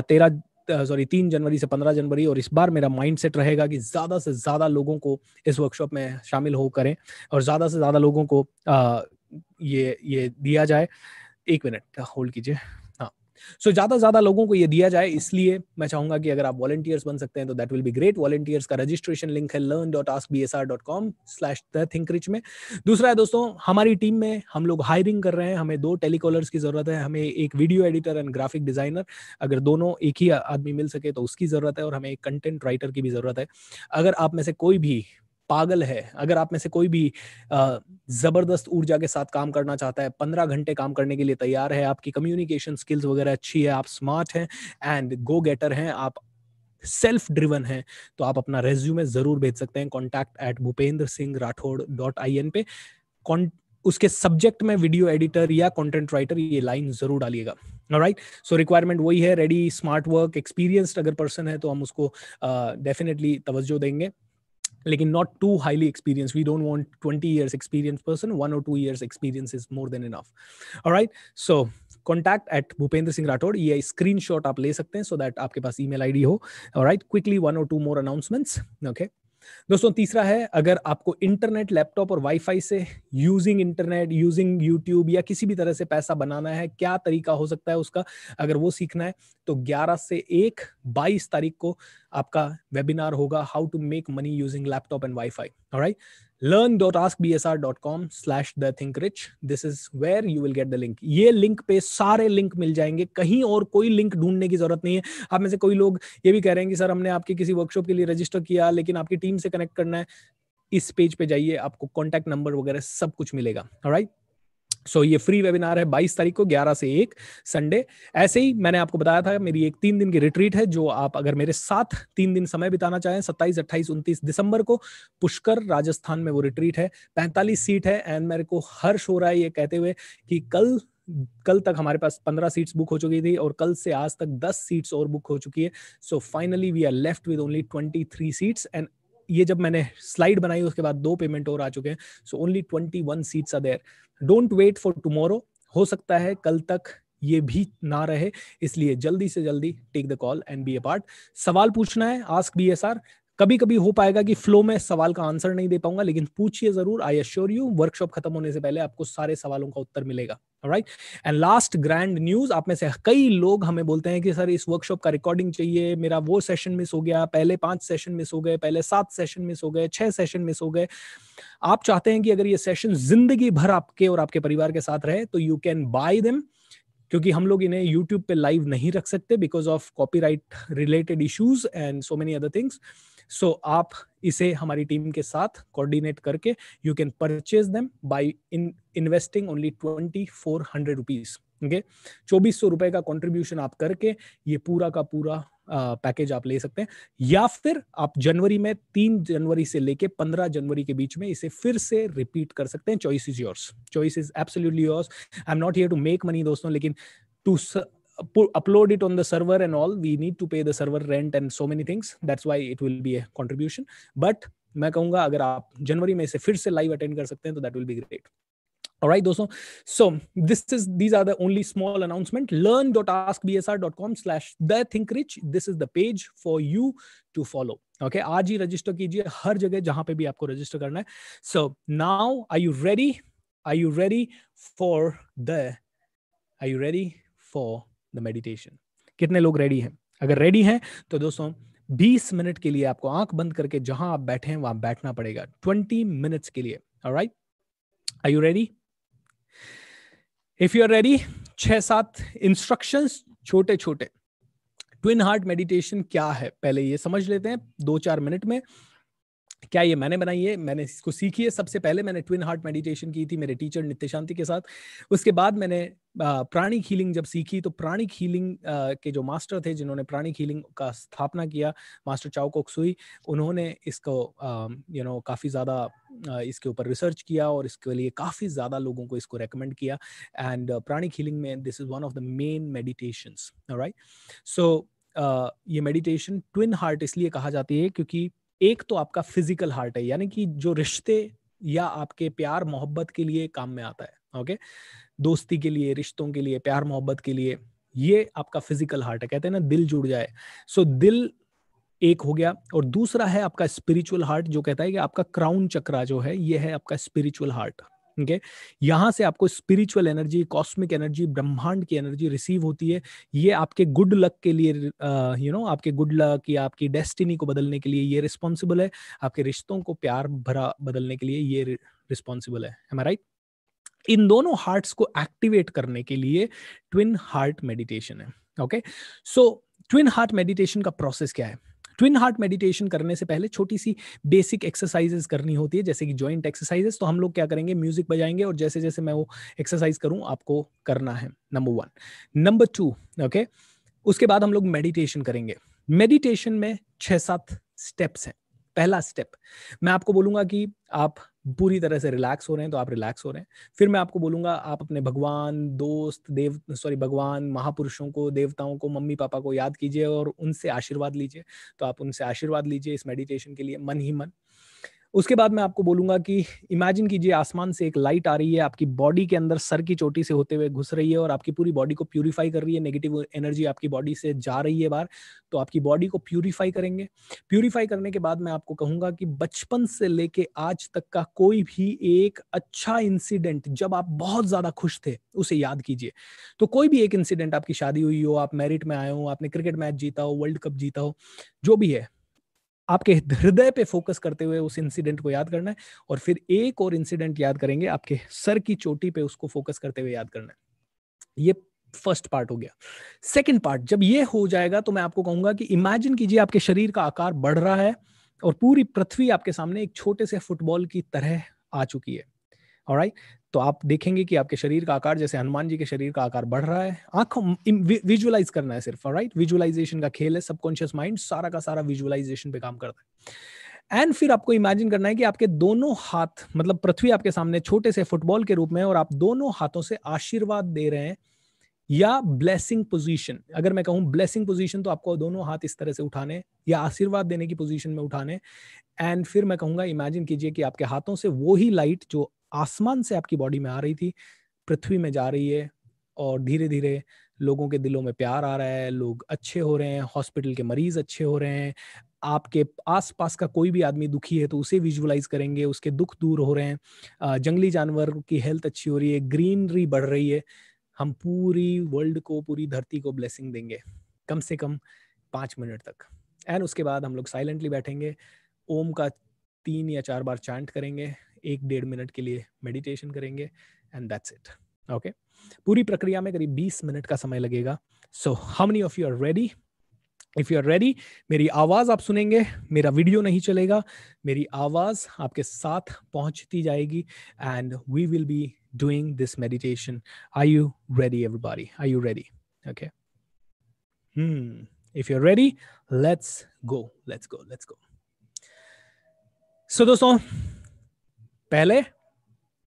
3 जनवरी से 15 जनवरी. और इस बार मेरा माइंडसेट रहेगा कि ज्यादा से ज्यादा लोगों को इस वर्कशॉप में शामिल हो करें और ज्यादा से ज्यादा लोगों को ये दिया जाए. 1 मिनट होल्ड कीजिए. हाँ, सो ज्यादा से ज्यादा लोगों को ये दिया जाए, इसलिए मैं चाहूंगा कि अगर आप वॉलंटियर्स बन सकते हैं तो that will be great. Volunteers का रजिस्ट्रेशन लिंक है learn.askbsr.com/thethinkRich में. दूसरा है दोस्तों, हमारी टीम में हम लोग हायरिंग कर रहे हैं. हमें 2 टेलीकॉलर्स की जरूरत है, हमें एक video editor and graphic designer. अगर दोनों एक ही आदमी मिल सके तो उसकी जरूरत है, और हमें एक कंटेंट राइटर की भी जरूरत है. अगर आप में से कोई भी पागल है, अगर आप में से कोई भी जबरदस्त ऊर्जा के साथ काम करना चाहता है, 15 घंटे काम करने के लिए तैयार है, आपकी कम्युनिकेशन स्किल्स वगैरह अच्छी है, आप स्मार्ट हैं एंड गो गेटर हैं, आप सेल्फ ड्रिवन हैं, तो आप अपना रेज्यूमे जरूर भेज सकते हैं contact@bhupendrasinghrathod.in पे. उसके सब्जेक्ट में वीडियो एडिटर या कंटेंट राइटर ये लाइन जरूर डालिएगा. ऑलराइट, सो रिक्वायरमेंट वही है, रेडी, स्मार्ट वर्क, एक्सपीरियंस्ड अगर पर्सन है तो हम उसको डेफिनेटली तवज्जो देंगे, लेकिन not too highly experienced. We don't want 20 years experienced person. 1 or 2 years experience is more than enough. All right. So contact@bhupendrasinghrathod. ये स्क्रीनशॉट आप ले सकते हैं so that आपके पास email ID हो. All right. Quickly 1 or 2 more announcements. Okay. दोस्तों, तीसरा है, अगर आपको इंटरनेट, लैपटॉप और वाईफाई से यूजिंग इंटरनेट, यूजिंग यूट्यूब या किसी भी तरह से पैसा बनाना है, क्या तरीका हो सकता है उसका, अगर वो सीखना है तो 11 से 1 22 तारीख को आपका वेबिनार होगा, how to make money using laptop and wifi. Alright, learn.askbsr.com/thethinkrich. This is where you will get the link. ये लिंक पे सारे लिंक मिल जाएंगे, कहीं और कोई लिंक ढूंढने की जरूरत नहीं है. आप में से कोई लोग ये भी कह रहे हैं कि सर हमने आपकी किसी वर्कशॉप के लिए रजिस्टर किया लेकिन आपकी टीम से कनेक्ट करना है. इस पेज पे जाइए, आपको कॉन्टैक्ट नंबर वगैरह सब कुछ मिलेगा. ऑलराइट, सो ये फ्री वेबिनार है 22 तारीख को 11 से 1 संडे. ऐसे ही मैंने आपको बताया था, मेरी एक 3 दिन की रिट्रीट है, जो आप अगर मेरे साथ 3 दिन समय बिताना चाहें, 27, 28, 29 दिसंबर को पुष्कर राजस्थान में वो रिट्रीट है. 45 सीट है एंड मेरे को हर्ष हो रहा है ये कहते हुए कि कल तक हमारे पास 15 सीट्स बुक हो चुकी थी और कल से आज तक 10 सीट्स और बुक हो चुकी है. So finally we are left with only 23 seats. एंड ये जब मैंने स्लाइड बनाई उसके बाद 2 पेमेंट और आ चुके हैं. So only 21 seats are there. Don't wait for tomorrow. हो सकता है कल तक ये भी ना रहे, इसलिए जल्दी से जल्दी take the call and be a part. सवाल पूछना है, आस्क BSR. कभी कभी हो पाएगा कि फ्लो में सवाल का आंसर नहीं दे पाऊंगा, लेकिन पूछिए जरूर। आई एश्योर यू वर्कशॉप खत्म होने से पहले आपको सारे सवालों का उत्तर मिलेगा। Alright, and last grand news, आप में से कई लोग हमें बोलते हैं कि सर इस वर्कशॉप का रिकॉर्डिंग चाहिए, मेरा वो सेशन मिस हो गया, पहले 5 सेशन मिस हो गए, पहले 7 सेशन मिस हो गए, 6 सेशन मिस हो गए। आप चाहते हैं कि अगर ये सेशन जिंदगी भर आपके और आपके परिवार के साथ रहे, तो यू कैन बाय देम, क्योंकि हम लोग इन्हें YouTube पे लाइव नहीं रख सकते because of copyright related issues and so many other things. So आप इसे हमारी टीम के साथ कोऑर्डिनेट करके you can purchase them by investing only 2400 rupees. Okay, 2400 रुपए का कंट्रीब्यूशन आप करके ये पूरा का पूरा पैकेज आप ले सकते हैं, या फिर आप जनवरी में 3 जनवरी से लेके 15 जनवरी के बीच में इसे फिर से रिपीट कर सकते हैं। Choice is yours, choice is absolutely yours. I am not here to make money दोस्तों, लेकिन to upload it on the server and all, we need to pay the server rent and so many things. That's why it will be a contribution. But मैं कहूंगा अगर आप जनवरी में इसे फिर से लाइव अटेंड कर सकते हैं तो that will be great. Alright दोस्तों, so these are the only small announcement. learn.askbsr.com/thethinkrich. This is the page for you to follow. Okay, आज ही रजिस्टर कीजिए हर जगह जहां पे भी आपको रजिस्टर करना है. So now are you ready? Are you ready for the meditation? कितने लोग रेडी हैं? अगर रेडी हैं तो दोस्तों 20 मिनट के लिए आपको आंख बंद करके जहां आप बैठे हैं वहां बैठना पड़ेगा 20 मिनट्स के लिए. Alright, are you ready? If you are ready, 6-7 instructions छोटे छोटे. ट्विन हार्ट मेडिटेशन क्या है पहले ये समझ लेते हैं 2-4 मिनट में. क्या ये मैंने बनाई है? मैंने इसको सीखी है. सबसे पहले मैंने ट्विन हार्ट मेडिटेशन की थी मेरे टीचर नित्य शांति के साथ. उसके बाद मैंने प्राणिक हीलिंग जब सीखी तो प्राणिक हीलिंग के जो मास्टर थे जिन्होंने प्राणिक हीलिंग का स्थापना किया, मास्टर चाओ कोक सुई, उन्होंने इसको काफ़ी ज़्यादा इसके ऊपर रिसर्च किया और इसके लिए काफ़ी ज़्यादा लोगों को इसको रेकमेंड किया. एंड प्राणिक हीलिंग में this is one of the main meditations. Alright, so ये मेडिटेशन ट्विन हार्ट इसलिए कहा जाती है क्योंकि एक तो आपका फिजिकल हार्ट है, यानी कि जो रिश्ते या आपके प्यार मोहब्बत के लिए काम में आता है. ओके, दोस्ती के लिए, रिश्तों के लिए, प्यार मोहब्बत के लिए, ये आपका फिजिकल हार्ट है. कहते हैं ना दिल जुड़ जाए. सो दिल एक हो गया. और दूसरा है आपका स्पिरिचुअल हार्ट, जो कहता है कि आपका क्राउन चक्रा जो है ये है आपका स्पिरिचुअल हार्ट. ओके, यहां से आपको स्पिरिचुअल एनर्जी, कॉस्मिक एनर्जी, ब्रह्मांड की एनर्जी रिसीव होती है. ये आपके गुड लक के लिए आपके गुड लक या आपकी डेस्टिनी को बदलने के लिए ये रिस्पॉन्सिबल है. आपके रिश्तों को प्यार भरा बदलने के लिए ये रिस्पॉन्सिबल है. Am I right? इन दोनों हार्ट्स को एक्टिवेट करने के लिए ट्विन हार्ट मेडिटेशन है. ओके, सो ट्विन हार्ट मेडिटेशन का प्रोसेस क्या है? ट्विन हार्ट मेडिटेशन करने से पहले छोटी सी बेसिक एक्सरसाइजेस करनी होती है, जैसे कि जॉइंट एक्सरसाइजेस. तो हम लोग क्या करेंगे, म्यूजिक बजाएंगे और जैसे जैसे मैं वो एक्सरसाइज करूं आपको करना है. नंबर 1. नंबर 2, ओके, उसके बाद हम लोग मेडिटेशन करेंगे. मेडिटेशन में 6-7 स्टेप्स हैं. पहला स्टेप, मैं आपको बोलूंगा कि आप पूरी तरह से रिलैक्स हो रहे हैं तो आप रिलैक्स हो रहे हैं. फिर मैं आपको बोलूंगा आप अपने भगवान, महापुरुषों को, देवताओं को, मम्मी पापा को याद कीजिए और उनसे आशीर्वाद लीजिए. तो आप उनसे आशीर्वाद लीजिए इस मेडिटेशन के लिए मन ही मन. उसके बाद मैं आपको बोलूंगा कि इमेजिन कीजिए आसमान से एक लाइट आ रही है, आपकी बॉडी के अंदर सर की चोटी से होते हुए घुस रही है और आपकी पूरी बॉडी को प्यूरिफाई कर रही है. नेगेटिव एनर्जी आपकी बॉडी से जा रही है बाहर, तो आपकी बॉडी को प्यूरिफाई करेंगे. प्यूरिफाई करने के बाद मैं आपको कहूंगा कि बचपन से लेके आज तक का कोई भी एक अच्छा इंसिडेंट जब आप बहुत ज्यादा खुश थे उसे याद कीजिए. तो कोई भी एक इंसिडेंट, आपकी शादी हुई हो, आप मेरिट में आए हो, आपने क्रिकेट मैच जीता हो, वर्ल्ड कप जीता हो, जो भी है, आपके हृदय पे फोकस करते हुए उस इंसिडेंट को याद करना है. और फिर एक और इंसिडेंट याद करेंगे, आपके सर की चोटी पे उसको फोकस करते हुए याद करना है. ये फर्स्ट पार्ट हो गया. सेकंड पार्ट, जब ये हो जाएगा तो मैं आपको कहूंगा कि इमेजिन कीजिए आपके शरीर का आकार बढ़ रहा है और पूरी पृथ्वी आपके सामने एक छोटे से फुटबॉल की तरह आ चुकी है. ऑलराइट, तो आप देखेंगे कि आपके शरीर का आकार, जैसे हनुमान जी के शरीर का आकार बढ़ रहा है. आंखों विजुअलाइज करना है सिर्फ. ऑलराइट, विजुअलाइजेशन का खेल है. सबकॉन्शियस माइंड सारा का सारा विजुअलाइजेशन पे काम करता है. एंड फिर आपको इमेजिन करना है कि आपके दोनों हाथ, मतलब पृथ्वी आपके सामने छोटे से फुटबॉल के रूप में, और आप दोनों हाथों से आशीर्वाद दे रहे हैं या ब्लेसिंग पोजीशन. अगर मैं कहूं ब्लेसिंग पोजीशन तो आपको दोनों हाथ इस तरह से उठाने या आशीर्वाद देने की पोजीशन में उठाने. एंड फिर मैं कहूंगा इमेजिन कीजिए कि आपके हाथों से वो ही लाइट जो आसमान से आपकी बॉडी में आ रही थी पृथ्वी में जा रही है और धीरे धीरे लोगों के दिलों में प्यार आ रहा है, लोग अच्छे हो रहे हैं, हॉस्पिटल के मरीज अच्छे हो रहे हैं, आपके आसपास का कोई भी आदमी दुखी है तो उसे विजुअलाइज करेंगे, उसके दुख दूर हो रहे हैं, जंगली जानवर की हेल्थ अच्छी हो रही है, ग्रीनरी बढ़ रही है, हम पूरी वर्ल्ड को, पूरी धरती को ब्लेसिंग देंगे कम से कम 5 मिनट तक। एंड उसके बाद हम लोग साइलेंटली बैठेंगे, ओम का 3 या 4 बार चांट करेंगे, 1-1.5 मिनट के लिए मेडिटेशन करेंगे, एंड दैट्स इट। ओके, पूरी प्रक्रिया में करीब 20 मिनट का समय लगेगा। So how many of you are ready? If you are ready, मेरी आवाज आप सुनेंगे, मेरा वीडियो नहीं चलेगा, मेरी आवाज आपके साथ पहुंचती जाएगी, and we will be doing this meditation. Are you ready everybody? Are you ready? Okay, if you are ready, let's go, let's go, let's go. So दोस्तों, पहले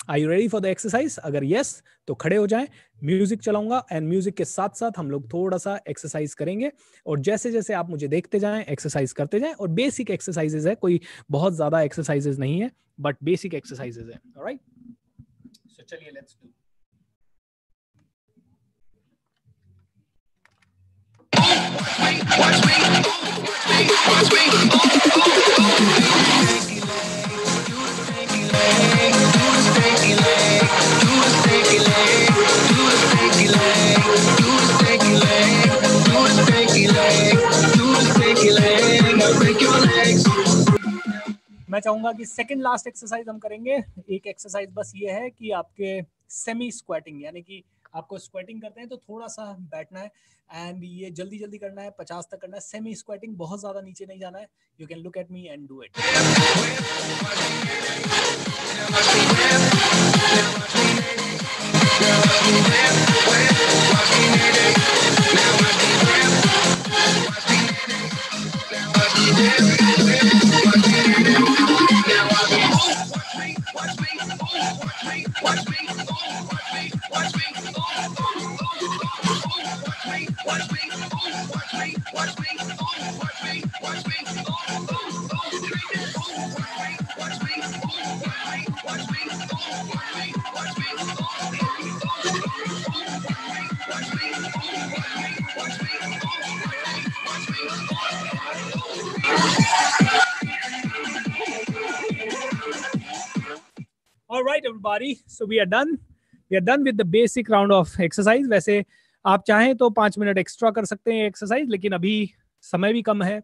are you ready for the exercise? अगर yes तो खड़े हो जाएं, music चलाऊंगा, and music के साथ साथ हम लोग थोड़ा सा एक्सरसाइज करेंगे, और जैसे जैसे आप मुझे देखते जाएं एक्सरसाइज करते जाएं, और बेसिक एक्सरसाइजेज है, कोई बहुत ज्यादा एक्सरसाइजेज नहीं है, बट बेसिक एक्सरसाइजेज है। ऑलराइट, सो चलिए लेट्स डू। मैं चाहूंगा कि सेकंड लास्ट एक्सरसाइज हम करेंगे। एक एक्सरसाइज बस ये है कि आपके सेमी स्क्वाटिंग, यानी कि आपको स्क्वाटिंग करते हैं तो थोड़ा सा बैठना है, एंड ये जल्दी जल्दी करना है, 50 तक करना है। सेमी स्क्वाटिंग, बहुत ज्यादा नीचे नहीं जाना है। You can look at me and do it. Alright everybody, so we are done. We are done with the basic round of exercise. वैसे आप चाहें तो 5 मिनट एक्स्ट्रा कर सकते हैं एक्सरसाइज, लेकिन अभी समय भी कम है,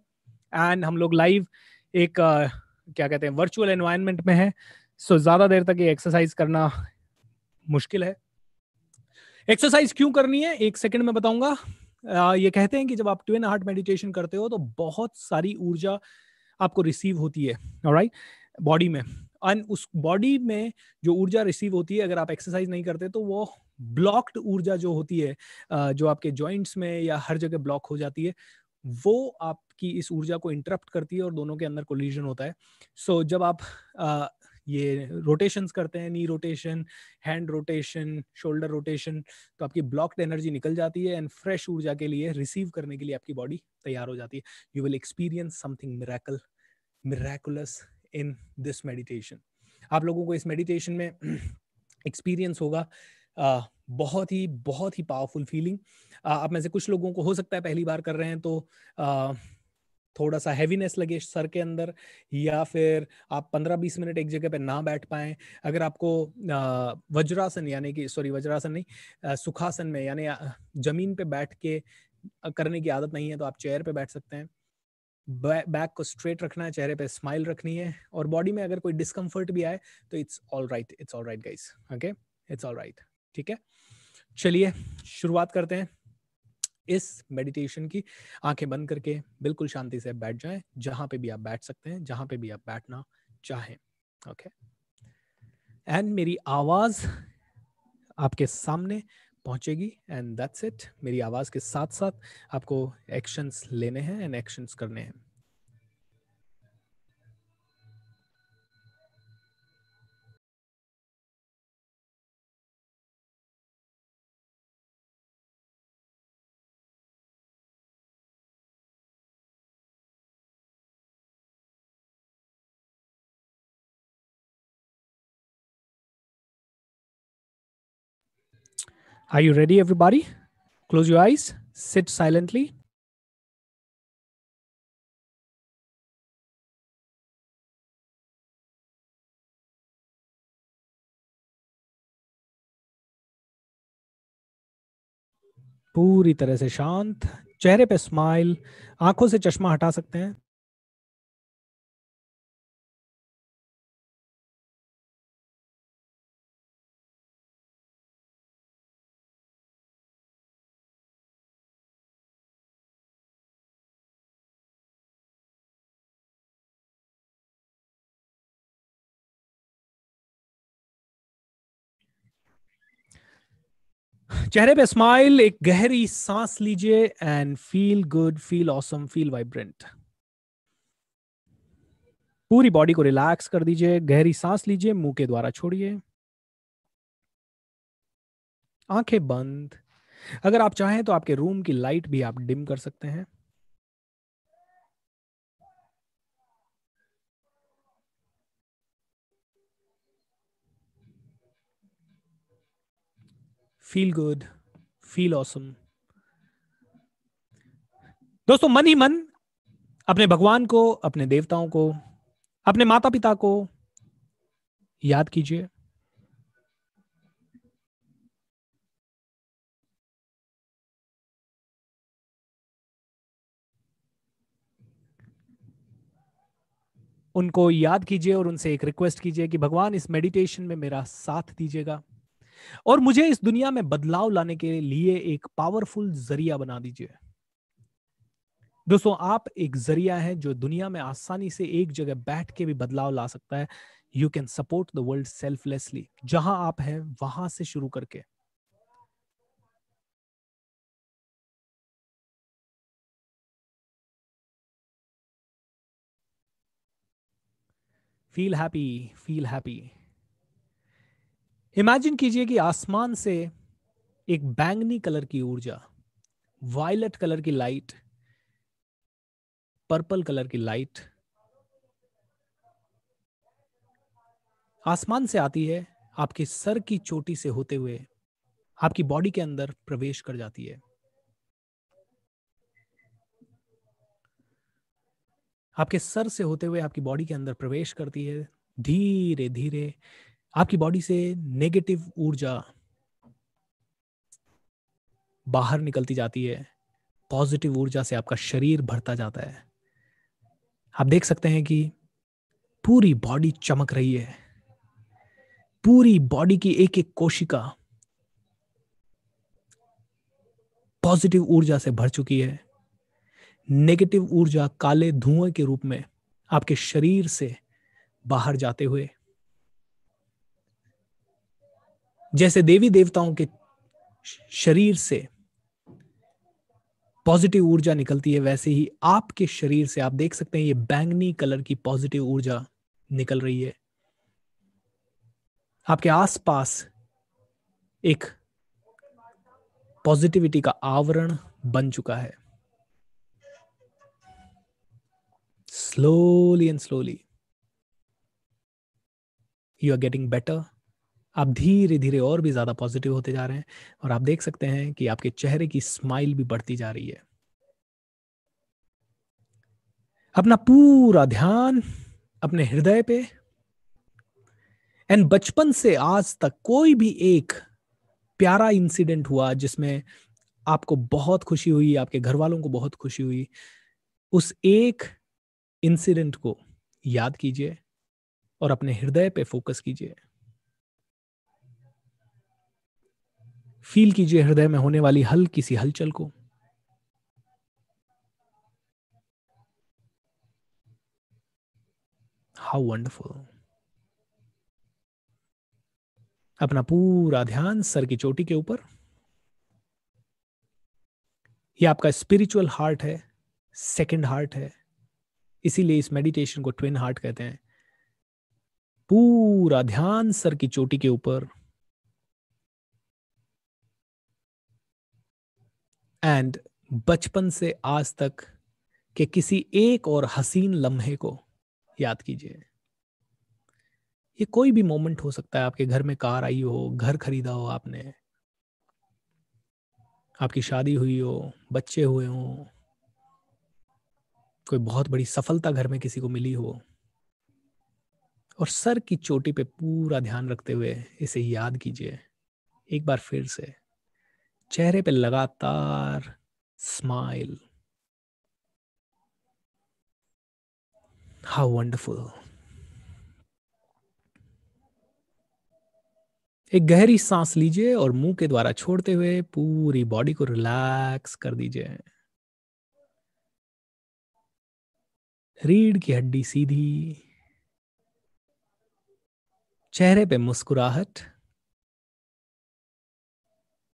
एंड हम लोग लाइव एक क्या कहते हैं, वर्चुअल एनवायरनमेंट में है, सो ज्यादा देर तक ये एक्सरसाइज करना मुश्किल है। एक्सरसाइज क्यों करनी है, 1 सेकंड में बताऊंगा। ये कहते हैं कि जब आप ट्विन हार्ट मेडिटेशन करते हो तो बहुत सारी ऊर्जा आपको रिसीव होती है, ऑलराइट, बॉडी में, और उस बॉडी में जो ऊर्जा रिसीव होती है, अगर आप एक्सरसाइज नहीं करते तो वो ब्लॉक्ड ऊर्जा जो होती है, जो आपके जॉइंट्स में या हर जगह ब्लॉक हो जाती है, वो आपकी इस ऊर्जा को इंटरप्ट करती है और दोनों के अंदर कोलिजन होता है। सो जब आप ये रोटेशंस करते हैं, knee rotation, hand rotation, shoulder rotation, तो आपकी ब्लॉक्ड एनर्जी निकल जाती है, एंड फ्रेश ऊर्जा के लिए रिसीव करने के लिए आपकी बॉडी तैयार हो जाती है। You will experience something miraculous in this meditation. आप लोगों को इस मेडिटेशन में एक्सपीरियंस होगा बहुत ही पावरफुल फीलिंग। आप में से कुछ लोगों को हो सकता है पहली बार कर रहे हैं तो थोड़ा सा हैवीनेस लगे सर के अंदर, या फिर आप 15-20 मिनट एक जगह पे ना बैठ पाएं। अगर आपको वज्रासन, यानी कि वज्रासन नहीं, सुखासन में, यानी जमीन पे बैठ के करने की आदत नहीं है, तो आप चेयर पे बैठ सकते हैं। बैक को स्ट्रेट रखना है, चेहरे पे स्माइल रखनी है, और बॉडी में अगर कोई डिस्कम्फर्ट भी आए तो it's all right guys, okay, it's all right, ठीक है। चलिए शुरुआत करते हैं इस मेडिटेशन की। आंखें बंद करके बिल्कुल शांति से बैठ जाएं, जहां पे भी आप बैठ सकते हैं, जहां पे भी आप बैठना चाहें, ओके। एंड मेरी आवाज आपके सामने पहुंचेगी, एंड दैट्स इट। मेरी आवाज के साथ साथ आपको एक्शंस लेने हैं एंड एक्शंस करने हैं। Are you ready, everybody? Close your eyes, sit silently. पूरी तरह से शांत, चेहरे पे स्माइल, आंखों से चश्मा हटा सकते हैं। चेहरे पे स्माइल, एक गहरी सांस लीजिए and feel good, feel awesome, feel vibrant. पूरी बॉडी को रिलैक्स कर दीजिए, गहरी सांस लीजिए, मुंह के द्वारा छोड़िए, आंखें बंद। अगर आप चाहें तो आपके रूम की लाइट भी आप डिम कर सकते हैं। Feel good, feel awesome. दोस्तों, मन ही मन अपने भगवान को, अपने देवताओं को, अपने माता पिता को याद कीजिए। उनको याद कीजिए और उनसे एक रिक्वेस्ट कीजिए कि भगवान, इस मेडिटेशन में मेरा साथ दीजिएगा और मुझे इस दुनिया में बदलाव लाने के लिए एक पावरफुल जरिया बना दीजिए। दोस्तों, आप एक जरिया है जो दुनिया में आसानी से एक जगह बैठ के भी बदलाव ला सकता है। You can support the world selflessly. जहां आप हैं वहां से शुरू करके। Feel happy, feel happy. Imagine कीजिए कि आसमान से एक बैंगनी कलर की ऊर्जा, वायलेट कलर की लाइट, पर्पल कलर की लाइट आसमान से आती है, आपके सर की चोटी से होते हुए आपकी बॉडी के अंदर प्रवेश कर जाती है। आपके सर से होते हुए आपकी बॉडी के अंदर प्रवेश करती है। धीरे धीरे आपकी बॉडी से नेगेटिव ऊर्जा बाहर निकलती जाती है। पॉजिटिव ऊर्जा से आपका शरीर भरता जाता है। आप देख सकते हैं कि पूरी बॉडी चमक रही है। पूरी बॉडी की एक एक कोशिका पॉजिटिव ऊर्जा से भर चुकी है। नेगेटिव ऊर्जा काले धुएं के रूप में आपके शरीर से बाहर जाते हुए, जैसे देवी देवताओं के शरीर से पॉजिटिव ऊर्जा निकलती है, वैसे ही आपके शरीर से आप देख सकते हैं ये बैंगनी कलर की पॉजिटिव ऊर्जा निकल रही है। आपके आसपास एक पॉजिटिविटी का आवरण बन चुका है। Slowly and slowly you are getting better. आप धीरे धीरे और भी ज्यादा पॉजिटिव होते जा रहे हैं और आप देख सकते हैं कि आपके चेहरे की स्माइल भी बढ़ती जा रही है। अपना पूरा ध्यान अपने हृदय पे एंड बचपन से आज तक कोई भी एक प्यारा इंसिडेंट हुआ जिसमें आपको बहुत खुशी हुई, आपके घर वालों को बहुत खुशी हुई, उस एक इंसिडेंट को याद कीजिए और अपने हृदय पे फोकस कीजिए। फील कीजिए हृदय में होने वाली हल्की सी हलचल को। How wonderful. अपना पूरा ध्यान सर की चोटी के ऊपर। ये आपका स्पिरिचुअल हार्ट है, सेकंड हार्ट है, इसीलिए इस मेडिटेशन को ट्विन हार्ट कहते हैं। पूरा ध्यान सर की चोटी के ऊपर एंड बचपन से आज तक के किसी एक और हसीन लम्हे को याद कीजिए। ये कोई भी मोमेंट हो सकता है। आपके घर में कार आई हो, घर खरीदा हो आपने, आपकी शादी हुई हो, बच्चे हुए हो, कोई बहुत बड़ी सफलता घर में किसी को मिली हो, और सर की चोटी पे पूरा ध्यान रखते हुए इसे याद कीजिए एक बार फिर से। चेहरे पे लगातार स्माइल। How wonderful. एक गहरी सांस लीजिए और मुंह के द्वारा छोड़ते हुए पूरी बॉडी को रिलैक्स कर दीजिए। रीढ़ की हड्डी सीधी, चेहरे पे मुस्कुराहट,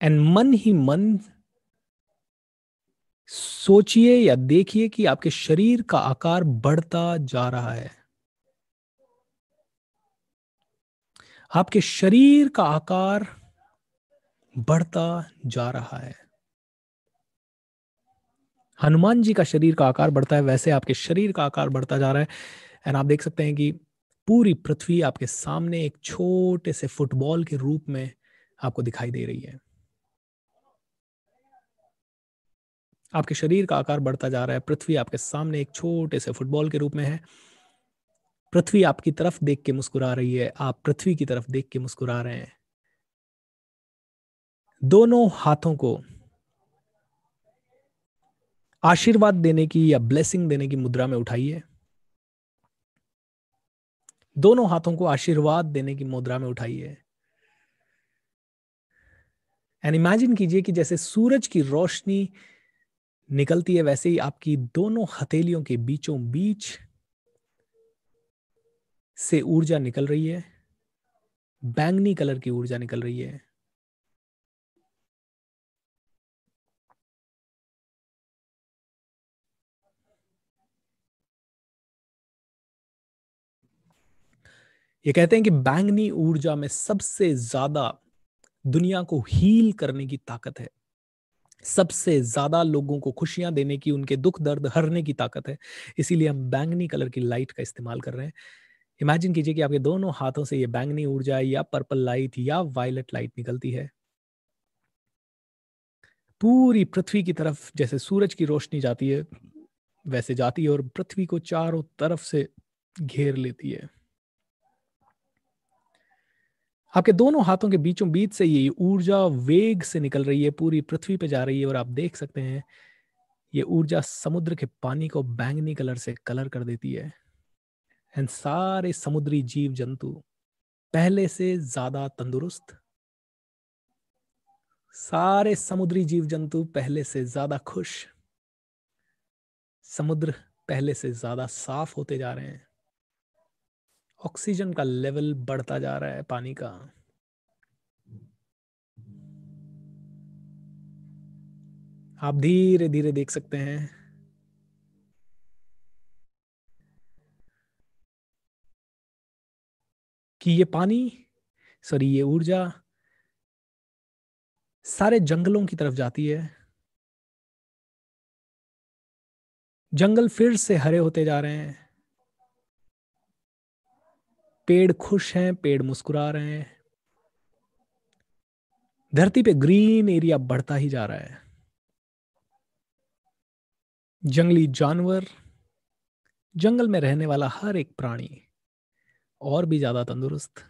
एंड मन ही मन सोचिए या देखिए कि आपके शरीर का आकार बढ़ता जा रहा है। आपके शरीर का आकार बढ़ता जा रहा है। हनुमान जी का शरीर का आकार बढ़ता है, वैसे आपके शरीर का आकार बढ़ता जा रहा है। एंड आप देख सकते हैं कि पूरी पृथ्वी आपके सामने एक छोटे से फुटबॉल के रूप में आपको दिखाई दे रही है। आपके शरीर का आकार बढ़ता जा रहा है। पृथ्वी आपके सामने एक छोटे से फुटबॉल के रूप में है। पृथ्वी आपकी तरफ देख के मुस्कुरा रही है, आप पृथ्वी की तरफ देख के मुस्कुरा रहे हैं। दोनों हाथों को आशीर्वाद देने की या ब्लेसिंग देने की मुद्रा में उठाइए। दोनों हाथों को आशीर्वाद देने की मुद्रा में उठाइए। एंड इमेजिन कीजिए कि जैसे सूरज की रोशनी निकलती है, वैसे ही आपकी दोनों हथेलियों के बीचों बीच से ऊर्जा निकल रही है। बैंगनी कलर की ऊर्जा निकल रही है। ये कहते हैं कि बैंगनी ऊर्जा में सबसे ज्यादा दुनिया को हील करने की ताकत है। सबसे ज्यादा लोगों को खुशियां देने की, उनके दुख दर्द हरने की ताकत है। इसीलिए हम बैंगनी कलर की लाइट का इस्तेमाल कर रहे हैं। इमेजिन कीजिए कि आपके दोनों हाथों से ये बैंगनी ऊर्जा या पर्पल लाइट या वायलेट लाइट निकलती है, पूरी पृथ्वी की तरफ। जैसे सूरज की रोशनी जाती है वैसे जाती है और पृथ्वी को चारों तरफ से घेर लेती है। आपके दोनों हाथों के बीचों बीच से ये ऊर्जा वेग से निकल रही है, पूरी पृथ्वी पे जा रही है। और आप देख सकते हैं ये ऊर्जा समुद्र के पानी को बैंगनी कलर से कलर कर देती है। एंड सारे समुद्री जीव जंतु पहले से ज्यादा तंदुरुस्त, सारे समुद्री जीव जंतु पहले से ज्यादा खुश, समुद्र पहले से ज्यादा साफ होते जा रहे हैं। ऑक्सीजन का लेवल बढ़ता जा रहा है पानी का। आप धीरे धीरे देख सकते हैं कि ये पानी, सॉरी ये ऊर्जा सारे जंगलों की तरफ जाती है। जंगल फिर से हरे होते जा रहे हैं। पेड़ खुश हैं, पेड़ मुस्कुरा रहे हैं। धरती पे ग्रीन एरिया बढ़ता ही जा रहा है। जंगली जानवर, जंगल में रहने वाला हर एक प्राणी और भी ज्यादा तंदुरुस्त,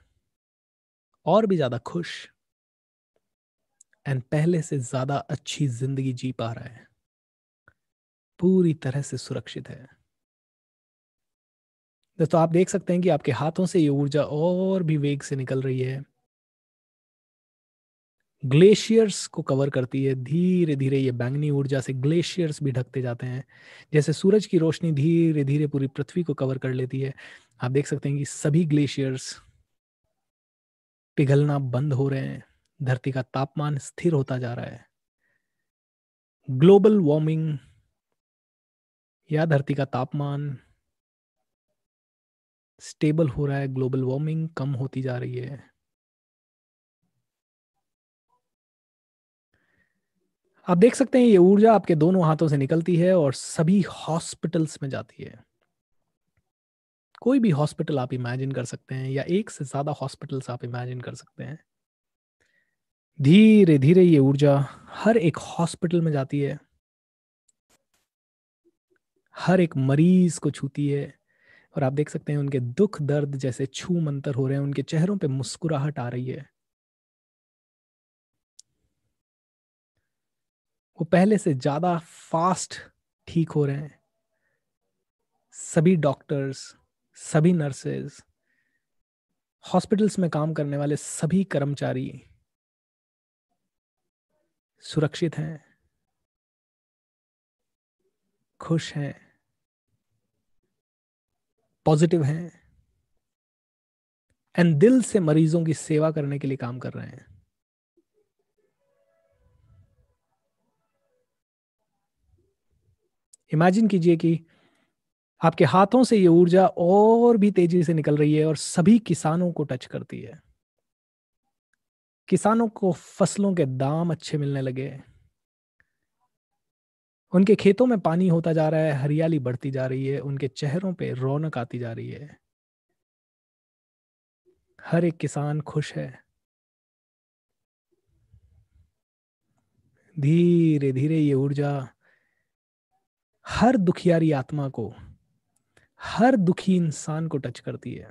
और भी ज्यादा खुश, एंड पहले से ज्यादा अच्छी जिंदगी जी पा रहा है, पूरी तरह से सुरक्षित है। दोस्तों आप देख सकते हैं कि आपके हाथों से ये ऊर्जा और भी वेग से निकल रही है, ग्लेशियर्स को कवर करती है। धीरे धीरे ये बैंगनी ऊर्जा से ग्लेशियर्स भी ढकते जाते हैं। जैसे सूरज की रोशनी धीरे धीरे पूरी पृथ्वी को कवर कर लेती है, आप देख सकते हैं कि सभी ग्लेशियर्स पिघलना बंद हो रहे हैं। धरती का तापमान स्थिर होता जा रहा है। ग्लोबल वार्मिंग या धरती का तापमान स्टेबल हो रहा है, ग्लोबल वार्मिंग कम होती जा रही है। आप देख सकते हैं ये ऊर्जा आपके दोनों हाथों से निकलती है और सभी हॉस्पिटल्स में जाती है। कोई भी हॉस्पिटल आप इमेजिन कर सकते हैं या एक से ज्यादा हॉस्पिटल्स आप इमेजिन कर सकते हैं। धीरे धीरे ये ऊर्जा हर एक हॉस्पिटल में जाती है, हर एक मरीज को छूती है। और आप देख सकते हैं उनके दुख दर्द जैसे छू मंतर हो रहे हैं, उनके चेहरों पे मुस्कुराहट आ रही है। वो पहले से ज्यादा फास्ट ठीक हो रहे हैं। सभी डॉक्टर्स, सभी नर्सेज, हॉस्पिटल्स में काम करने वाले सभी कर्मचारी सुरक्षित हैं, खुश हैं, पॉजिटिव हैं एंड दिल से मरीजों की सेवा करने के लिए काम कर रहे हैं। इमेजिन कीजिए कि आपके हाथों से ये ऊर्जा और भी तेजी से निकल रही है और सभी किसानों को टच करती है। किसानों को फसलों के दाम अच्छे मिलने लगे, उनके खेतों में पानी होता जा रहा है, हरियाली बढ़ती जा रही है, उनके चेहरों पे रौनक आती जा रही है। हर एक किसान खुश है। धीरे धीरे ये ऊर्जा हर दुखियारी आत्मा को, हर दुखी इंसान को टच करती है।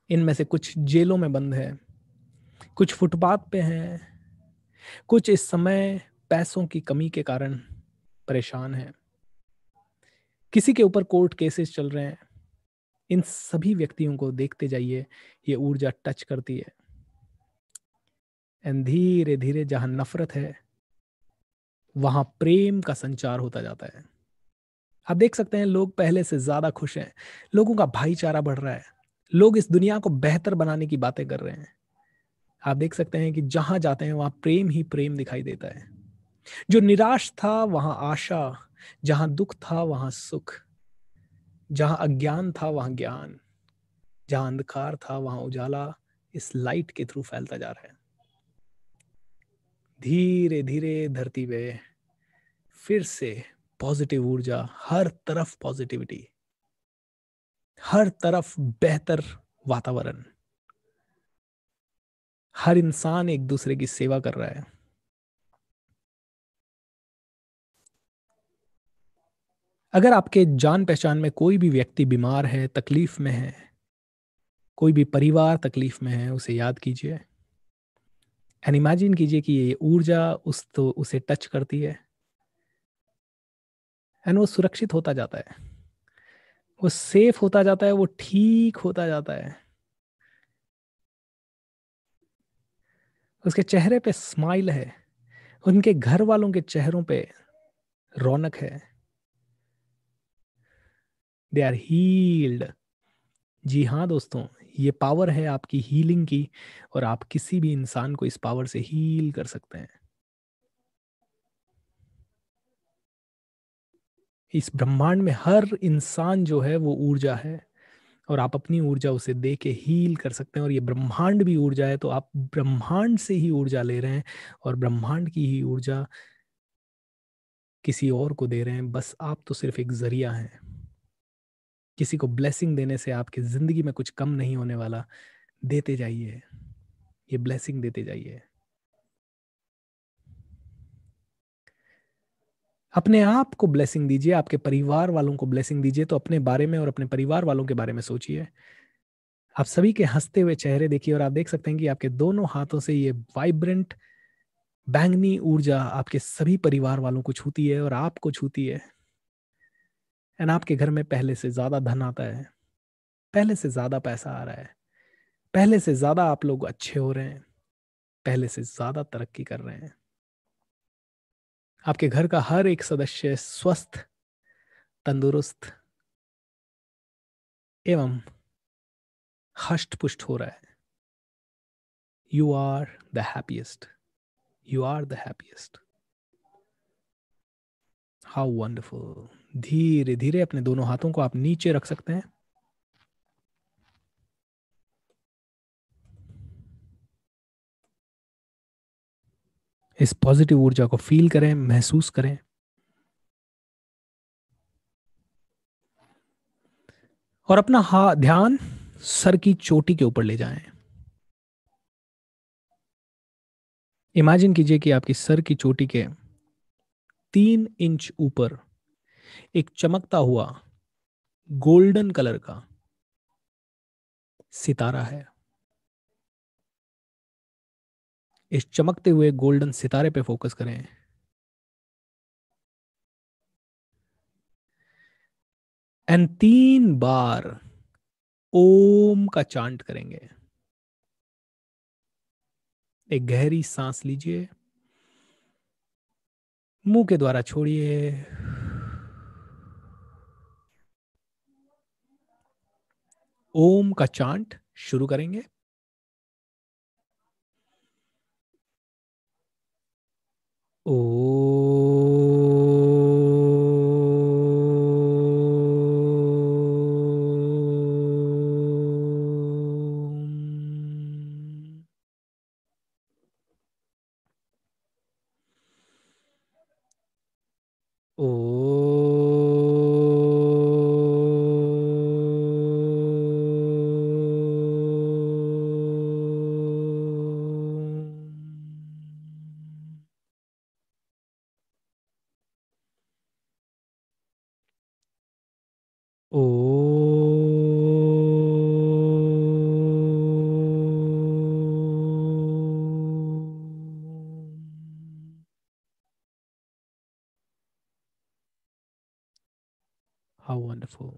इनमें से कुछ जेलों में बंद है, कुछ फुटपाथ पे हैं, कुछ इस समय पैसों की कमी के कारण परेशान हैं, किसी के ऊपर कोर्ट केसेस चल रहे हैं। इन सभी व्यक्तियों को देखते जाइए, ये ऊर्जा टच करती है एंड धीरे धीरे जहां नफरत है वहां प्रेम का संचार होता जाता है। आप देख सकते हैं लोग पहले से ज्यादा खुश हैं, लोगों का भाईचारा बढ़ रहा है, लोग इस दुनिया को बेहतर बनाने की बातें कर रहे हैं। आप देख सकते हैं कि जहां जाते हैं वहां प्रेम ही प्रेम दिखाई देता है। जो निराश था वहां आशा, जहां दुख था वहां सुख, जहां अज्ञान था वहां ज्ञान, जहां अंधकार था वहां उजाला इस लाइट के थ्रू फैलता जा रहा है। धीरे धीरे धरती पे फिर से पॉजिटिव ऊर्जा, हर तरफ पॉजिटिविटी, हर तरफ बेहतर वातावरण, हर इंसान एक दूसरे की सेवा कर रहा है। अगर आपके जान पहचान में कोई भी व्यक्ति बीमार है, तकलीफ में है, कोई भी परिवार तकलीफ में है, उसे याद कीजिए एंड इमेजिन कीजिए कि ये ऊर्जा उसे टच करती है एंड वो सुरक्षित होता जाता है, वो सेफ होता जाता है, वो ठीक होता जाता है। उसके चेहरे पे स्माइल है, उनके घर वालों के चेहरों पे रौनक है। They are healed. जी हाँ दोस्तों, ये पावर है आपकी हीलिंग की और आप किसी भी इंसान को इस पावर से हील कर सकते हैं। इस ब्रह्मांड में हर इंसान जो है वो ऊर्जा है और आप अपनी ऊर्जा उसे दे के हील कर सकते हैं। और ये ब्रह्मांड भी ऊर्जा है, तो आप ब्रह्मांड से ही ऊर्जा ले रहे हैं और ब्रह्मांड की ही ऊर्जा किसी और को दे रहे हैं। बस आप तो सिर्फ एक जरिया हैं। किसी को ब्लेसिंग देने से आपकी जिंदगी में कुछ कम नहीं होने वाला। देते जाइए, ये ब्लेसिंग देते जाइए। अपने आप को ब्लेसिंग दीजिए, आपके परिवार वालों को ब्लेसिंग दीजिए। तो अपने बारे में और अपने परिवार वालों के बारे में सोचिए। आप सभी के हंसते हुए चेहरे देखिए और आप देख सकते हैं कि आपके दोनों हाथों से ये वाइब्रेंट बैंगनी ऊर्जा आपके सभी परिवार वालों को छूती है और आपको छूती है। एंड आपके घर में पहले से ज्यादा धन आता है, पहले से ज्यादा पैसा आ रहा है, पहले से ज्यादा आप लोग अच्छे हो रहे हैं, पहले से ज्यादा तरक्की कर रहे हैं। आपके घर का हर एक सदस्य स्वस्थ, तंदुरुस्त एवं हष्ट पुष्ट हो रहा है। You are the happiest, you are the happiest. How wonderful. धीरे धीरे अपने दोनों हाथों को आप नीचे रख सकते हैं। इस पॉजिटिव ऊर्जा को फील करें, महसूस करें। और अपना ध्यान सर की चोटी के ऊपर ले जाएं। इमेजिन कीजिए कि आपकी सर की चोटी के 3 इंच ऊपर एक चमकता हुआ गोल्डन कलर का सितारा है। इस चमकते हुए गोल्डन सितारे पे फोकस करें एंड 3 बार ओम का चांट करेंगे। एक गहरी सांस लीजिए, मुंह के द्वारा छोड़िए। ओम का चांट शुरू करेंगे। ओ How wonderful.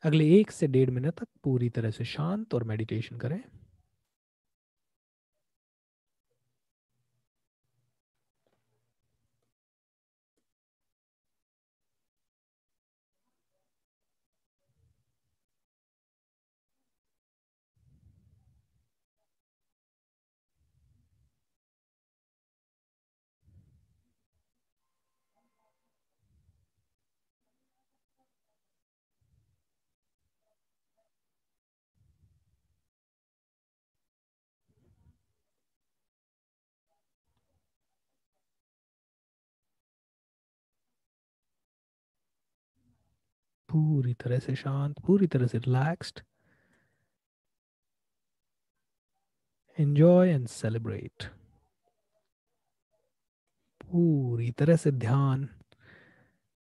अगले 1 से 1.5 मिनट तक पूरी तरह से शांत और मेडिटेशन करें। पूरी तरह से शांत, पूरी तरह से रिलैक्स्ड। Enjoy and celebrate. पूरी तरह से ध्यान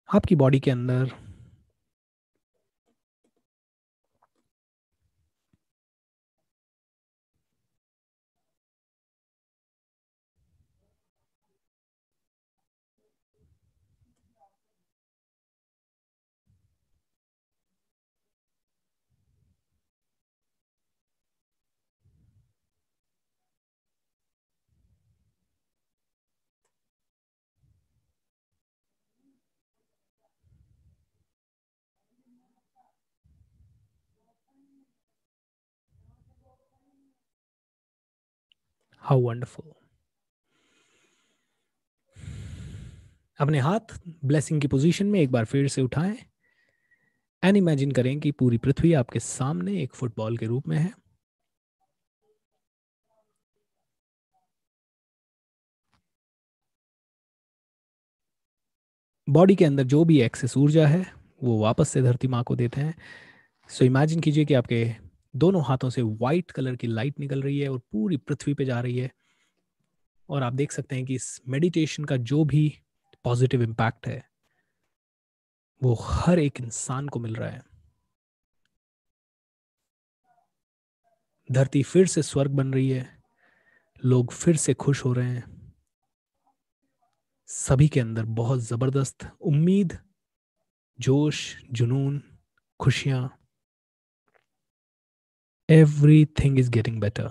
आपकी बॉडी के अंदर। How wonderful. अपने हाथ ब्लेसिंग की पोजीशन में एक बार फिर से उठाएं एंड इमेजिन करें कि पूरी पृथ्वी आपके सामने एक फुटबॉल के रूप में है। बॉडी के अंदर जो भी एक्सेस ऊर्जा है वो वापस से धरती माँ को देते हैं। सो इमेजिन कीजिए कि आपके दोनों हाथों से वाइट कलर की लाइट निकल रही है और पूरी पृथ्वी पे जा रही है। और आप देख सकते हैं कि इस मेडिटेशन का जो भी पॉजिटिव इम्पैक्ट है वो हर एक इंसान को मिल रहा है। धरती फिर से स्वर्ग बन रही है, लोग फिर से खुश हो रहे हैं। सभी के अंदर बहुत जबरदस्त उम्मीद, जोश, जुनून, खुशियां। Everything is getting better.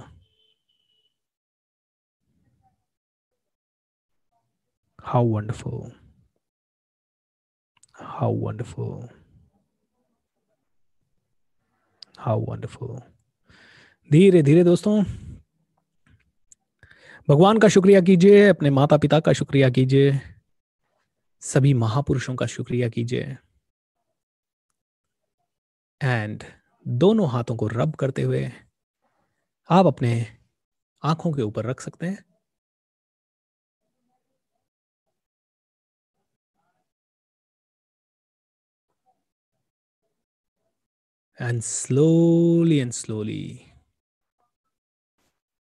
How wonderful, how wonderful, how wonderful. धीरे धीरे दोस्तों भगवान का शुक्रिया कीजिए, अपने माता पिता का शुक्रिया कीजिए, सभी महापुरुषों का शुक्रिया कीजिए। एंड दोनों हाथों को रब करते हुए आप अपने आंखों के ऊपर रख सकते हैं। And slowly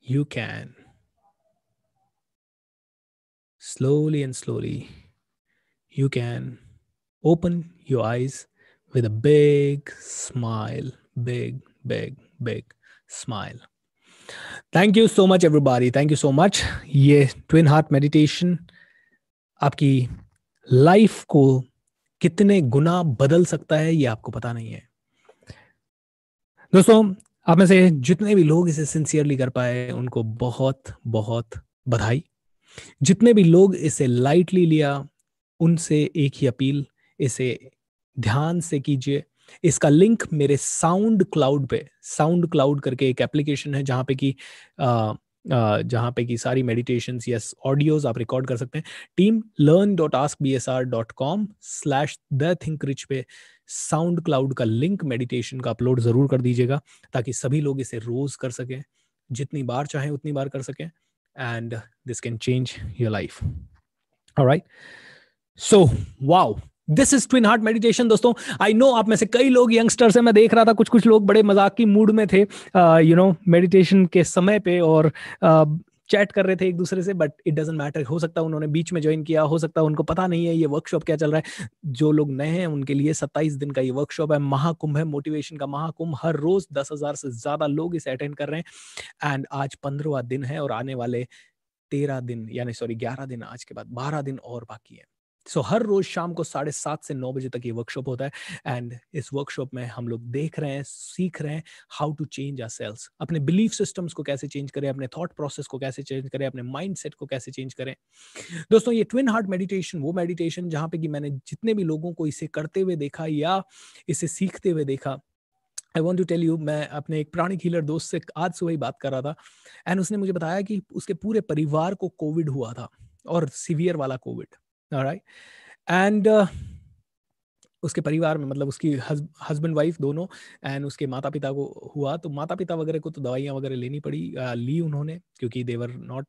you can slowly and slowly you can open your eyes with a big smile, big smile. Thank you so much everybody, thank you so much. ये ट्विन हार्ट मेडिटेशन आपकी लाइफ को कितने गुना बदल सकता है ये आपको पता नहीं है। दोस्तों, आप में से जितने भी लोग इसे सिंसियरली कर पाए उनको बहुत बहुत बधाई। जितने भी लोग इसे लाइटली लिया उनसे एक ही अपील, इसे ध्यान से कीजिए। इसका लिंक मेरे साउंड क्लाउड पे, साउंड क्लाउड करके एक एप्लीकेशन है जहाँ पे की सारी मेडिटेशंस या ऑडियोज आप रिकॉर्ड कर सकते हैं। टीम learn.askbsr.com/thethinkrich पे साउंड क्लाउड का लिंक मेडिटेशन का अपलोड जरूर कर दीजिएगा ताकि सभी लोग इसे रोज कर सकें, जितनी बार चाहें उतनी बार कर सकें, and this can change your life. Alright, so wow, this is twin heart meditation. दोस्तों, आई नो आप में से कई लोग यंगस्टर्स हैं, मैं देख रहा था कुछ लोग बड़े मजाक की मूड में थे मेडिटेशन के समय पे, और चैट कर रहे थे एक दूसरे से, बट इट डजंट मैटर। हो सकता है उन्होंने बीच में ज्वाइन किया, हो सकता है उनको पता नहीं है ये वर्कशॉप क्या चल रहा है। जो लोग नए हैं उनके लिए 27 दिन का ये वर्कशॉप है, महाकुंभ है, मोटिवेशन का महाकुंभ। हर रोज 10,000 से ज्यादा लोग इसे अटेंड कर रहे हैं, एंड आज 15वां दिन है और आने वाले 11 दिन आज के बाद 12 दिन और बाकी है। सो हर रोज शाम को 7:30 से 9 बजे तक ये वर्कशॉप होता है, एंड इस वर्कशॉप में हम लोग देख रहे हैं, सीख रहे हैं हाउ टू चेंज आवरसेल्व्स, अपने बिलीफ सिस्टम्स को कैसे चेंज करें, अपने थॉट प्रोसेस को कैसे चेंज करें, अपने माइंडसेट को कैसे चेंज करें। दोस्तों, ये ट्विन हार्ट मेडिटेशन वो मेडिटेशन जहां पे कि मैंने जितने भी लोगों को इसे करते हुए देखा या इसे सीखते हुए देखा, I want to tell you, मैं अपने एक प्राणिक हीलर दोस्त से आज सुबह ही बात कर रहा था, एंड उसने मुझे बताया कि उसके पूरे परिवार को कोविड हुआ था, और सीवियर वाला कोविड। ऑलराइट, एंड उसके परिवार में, मतलब उसकी हस्बैंड वाइफ दोनों, एंड उसके माता पिता को हुआ। तो माता पिता वगैरह को तो दवाइयाँ वगैरह लेनी पड़ी, ली उन्होंने, क्योंकि देवर नॉट,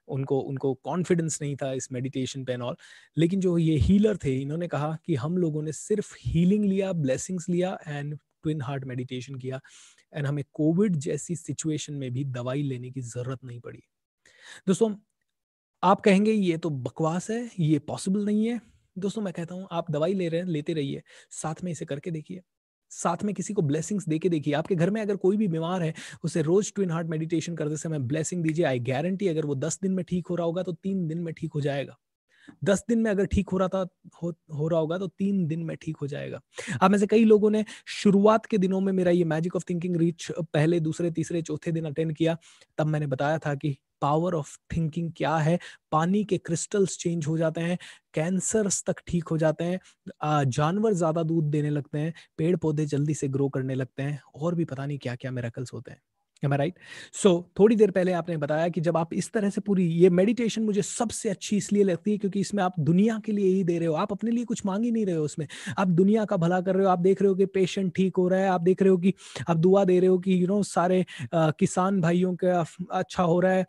उनको कॉन्फिडेंस नहीं था इस मेडिटेशन पे एंड ऑल। लेकिन जो ये हीलर थे, इन्होंने कहा कि हम लोगों ने सिर्फ हीलिंग लिया, ब्लेसिंग्स लिया, एंड ट्विन हार्ट मेडिटेशन किया, एंड हमें कोविड जैसी सिचुएशन में भी दवाई लेने की जरूरत नहीं पड़ी। दोस्तों, आप कहेंगे ये तो बकवास है, ये पॉसिबल नहीं है। दोस्तों, मैं कहता हूं आप दवाई ले रहे हैं, लेते रहिए, साथ में इसे करके देखिए, साथ में किसी को ब्लेसिंग्स देके देखिए। आपके घर में अगर कोई भी बीमार है, उसे रोज ट्विन हार्ट मेडिटेशन करते समय ब्लेसिंग दीजिए। आई गारंटी अगर वो 10 दिन में ठीक हो रहा होगा तो 3 दिन में ठीक हो जाएगा। 10 दिन में अगर ठीक हो रहा होगा तो 3 दिन में ठीक हो जाएगा। आप में से कई लोगों ने शुरुआत के दिनों में मेरा ये मैजिक ऑफ थिंकिंग रीच पहले, दूसरे, तीसरे, चौथे दिन अटेंड किया। तब मैंने बताया था कि पावर ऑफ थिंकिंग क्या है। पानी के क्रिस्टल्स चेंज हो जाते हैं, कैंसर्स तक ठीक हो जाते हैं, जानवर ज्यादा दूध देने लगते हैं, पेड़ पौधे जल्दी से ग्रो करने लगते हैं, और भी पता नहीं क्या क्या मिरेकल्स होते हैं। Am I right? So, थोड़ी देर पहले आपने बताया कि जब आप इस तरह से पूरी ये मेडिटेशन मुझे सबसे अच्छी इसलिए लगती है क्योंकि इसमें आप दुनिया के लिए ही दे रहे हो, आप अपने लिए कुछ मांग ही नहीं रहे हो। उसमें आप दुनिया का भला कर रहे हो। आप देख रहे हो कि पेशेंट ठीक हो रहा है, आप देख रहे हो कि आप दुआ दे रहे हो कि सारे किसान भाइयों का अच्छा हो रहा है,